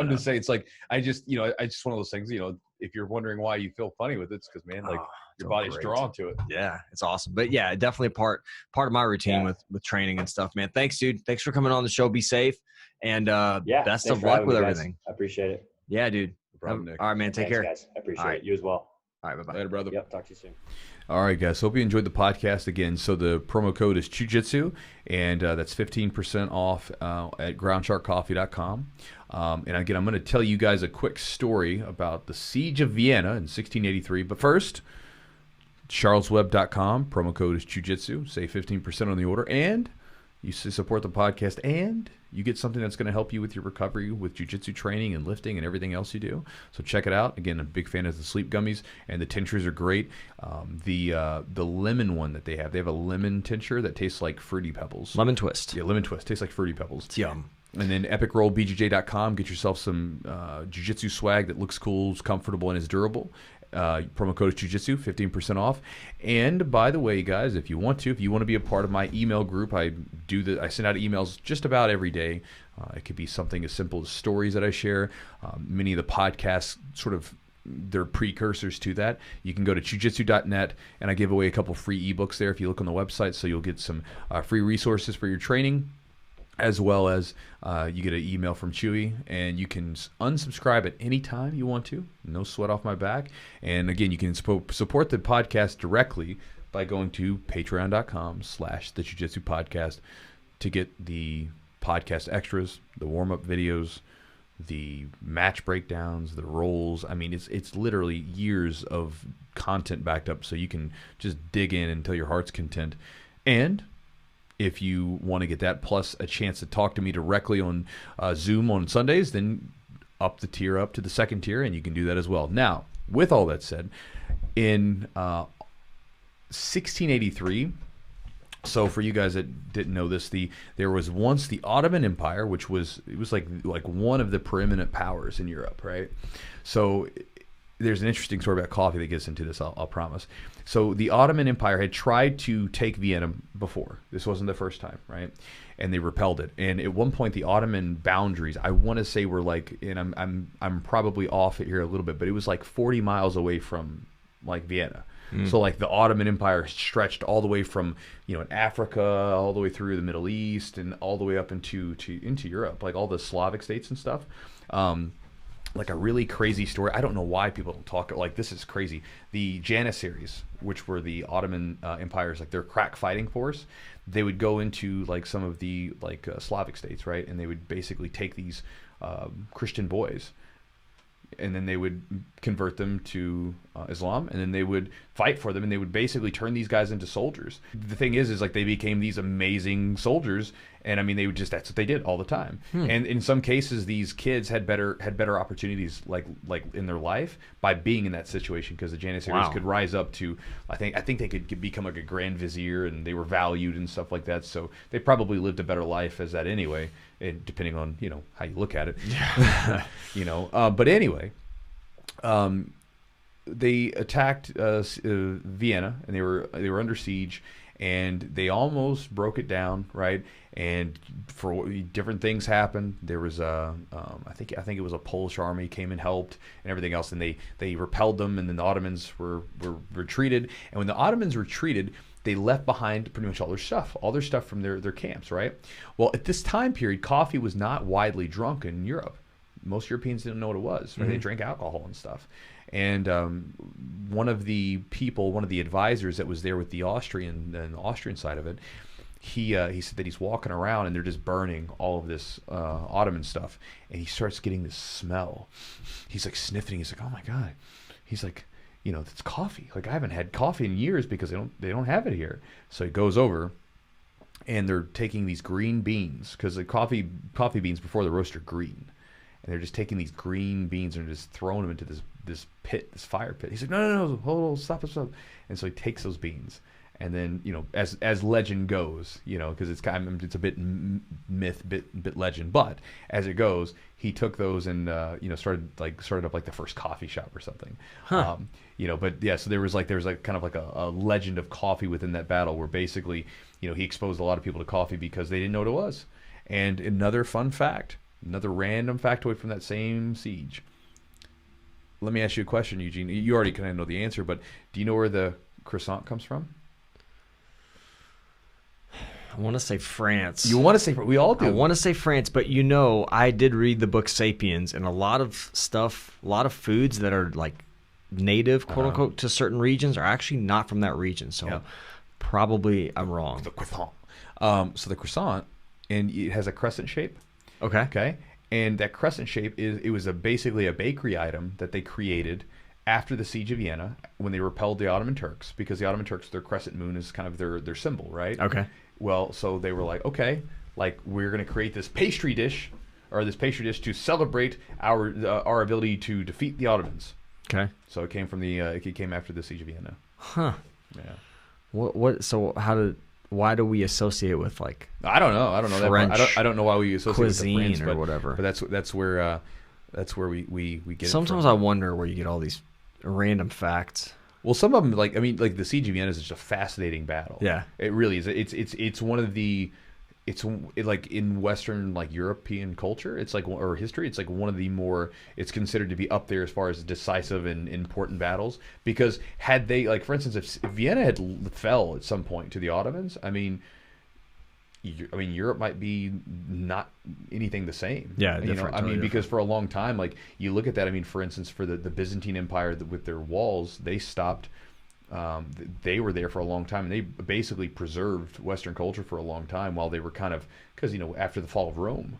just saying, it's like I just one of those things. If you're wondering why you feel funny with it, it's because man, like your body's drawn to it. Yeah, it's awesome. But yeah, definitely part of my routine with training and stuff, man. Thanks, dude. Thanks for coming on the show. Be safe and best of luck with everything. I appreciate it. Yeah, dude. No problem, Nick. All right, man. Take care. Guys. I appreciate it. You as well. All right, bye-bye. Later, brother. Yep, talk to you soon. All right, guys. Hope you enjoyed the podcast again. So the promo code is JiuJitsu, and that's 15% off at groundsharkcoffee.com. And again, I'm going to tell you guys a quick story about the Siege of Vienna in 1683. But first, charlesweb.com. Promo code is JiuJitsu. Save 15% on the order, and you support the podcast, and you get something that's going to help you with your recovery with jiu-jitsu training and lifting and everything else you do. So check it out. Again, I'm a big fan of the sleep gummies, and the tinctures are great. The lemon one that they have a lemon tincture that tastes like Fruity Pebbles. Lemon Twist. Yeah, lemon twist. Tastes like Fruity Pebbles. It's yum. And then epicrollbjj.com. Get yourself some jiu-jitsu swag that looks cool, is comfortable, and is durable. Promo code is JiuJitsu, 15% off. And by the way, guys, if you want to be a part of my email group, I send out emails just about every day. It could be something as simple as stories that I share. Many of the podcasts they're precursors to that. You can go to jiujitsu.net, and I give away a couple free ebooks there if you look on the website, so you'll get some free resources for your training, as well as you get an email from Chewy, and you can unsubscribe at any time you want to. No sweat off my back. And again, you can support the podcast directly by going to patreon.com/the Jiu-Jitsu podcast to get the podcast extras, the warm-up videos, the match breakdowns, the rolls. I mean, it's literally years of content backed up, so you can just dig in until your heart's content. And if you want to get that, plus a chance to talk to me directly on Zoom on Sundays, then up the tier up to the second tier, and you can do that as well. Now, with all that said, in 1683, so for you guys that didn't know this, there was once the Ottoman Empire, which was like one of the preeminent powers in Europe, right? So there's an interesting story about coffee that gets into this, I'll promise. So the Ottoman Empire had tried to take Vienna before. This wasn't the first time, right? And they repelled it. And at one point, the Ottoman boundaries, I want to say, were like, and I'm probably off it here a little bit, but it was like 40 miles away from like Vienna. So like the Ottoman Empire stretched all the way from in Africa, all the way through the Middle East, and all the way up into Europe, like all the Slavic states and stuff. like a really crazy story. I don't know why people don't talk like this is crazy. The Janissaries, which were the Ottoman Empire's like their crack fighting force, they would go into like some of the like Slavic states, right? And they would basically take these Christian boys, and then they would convert them to Islam, and then they would fight for them, and they would basically turn these guys into soldiers. The thing is like they became these amazing soldiers, and I mean they would just that's what they did all the time. And in some cases, these kids had better opportunities like in their life by being in that situation, because the Janissaries could rise up to I think they could become like a grand vizier, and they were valued and stuff like that. So they probably lived a better life as that anyway, depending on how you look at it. But anyway. They attacked Vienna, and they were under siege, and they almost broke it down, right? And for different things happened. There was I think it was a Polish army came and helped and everything else, and they repelled them, and then the Ottomans were retreated. And when the Ottomans retreated, they left behind pretty much all their stuff from their camps, right? Well, at this time period, coffee was not widely drunk in Europe. Most Europeans didn't know what it was. Right? They drank alcohol and stuff. And one of the advisors that was there with the Austrian side of it, he said that he's walking around and they're just burning all of this Ottoman stuff, and he starts getting this smell. He's like sniffing. He's like, oh my God. He's like, it's coffee. Like I haven't had coffee in years because they don't have it here. So he goes over, and they're taking these green beans, because the coffee beans before the roast are green. And they're just taking these green beans and just throwing them into this fire pit. He's like, no, hold on, stop. And so he takes those beans, and then as legend goes, because it's a bit myth, bit legend, but as it goes, he took those and started up like the first coffee shop or something. But yeah, so there was kind of like a legend of coffee within that battle, where basically he exposed a lot of people to coffee because they didn't know what it was. And another fun fact. Another random factoid from that same siege. Let me ask you a question, Eugene. You already kind of know the answer, but do you know where the croissant comes from? I want to say France. You want to say we all do. I want to say France, but I did read the book Sapiens, and a lot of foods that are like native, quote unquote, to certain regions are actually not from that region. So probably I'm wrong. The croissant. So the croissant, and it has a crescent shape. Okay. And that crescent shape was basically a bakery item that they created after the siege of Vienna when they repelled the Ottoman Turks, because the Ottoman Turks, their crescent moon is kind of their symbol, right? Okay. Well, so they were like, okay, like we're going to create this pastry dish to celebrate our ability to defeat the Ottomans. Okay. So it came from it came after the siege of Vienna. Huh. Yeah. What? So why do we associate with like? I don't know. French I don't know why we associate cuisine with the France, or whatever. But that's where we get. Sometimes it from. I wonder where you get all these random facts. Well, some of them, like the Siege of Vienna is just a fascinating battle. Yeah, it really is. It's one of the. It's like in Western European culture, it's like, or history, it's like one of the more, it's considered to be up there as far as decisive and important battles, because had they, like, for instance, if Vienna had fell at some point to the Ottomans, I mean Europe might be not anything the same. Yeah, different. Totally because for a long time, like you look at that, for instance, for the Byzantine Empire with their walls, they stopped. They were there for a long time, and they basically preserved Western culture for a long time while they were kind of, because after the fall of Rome,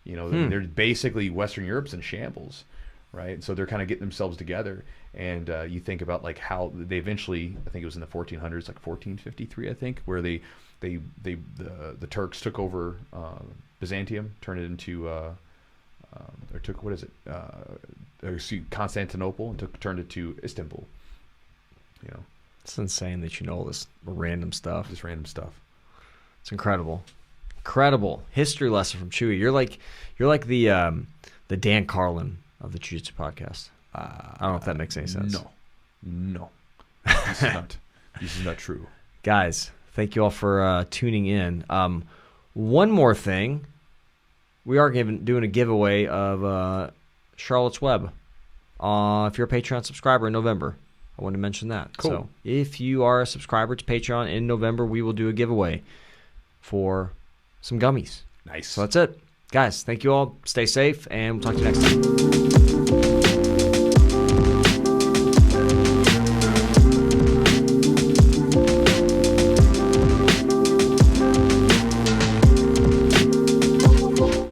they're basically Western Europe's in shambles, right? And so they're kind of getting themselves together, and you think about like how they eventually, I think it was in the 1400s, like 1453, I think, where the Turks took over Byzantium, turned it into or took Constantinople, and turned it to Istanbul. It's insane that you know all this random stuff. Just random stuff. It's incredible. History lesson from Chewy. You're like the Dan Carlin of the Jiu-Jitsu podcast. I don't know if that makes any sense. No. This is not true. Guys, thank you all for tuning in. One more thing. We are doing a giveaway of Charlotte's Web. If you're a Patreon subscriber in November. I want to mention that. Cool. So if you are a subscriber to Patreon in November, we will do a giveaway for some gummies. Nice. So that's it. Guys, thank you all. Stay safe, and we'll talk to you next time.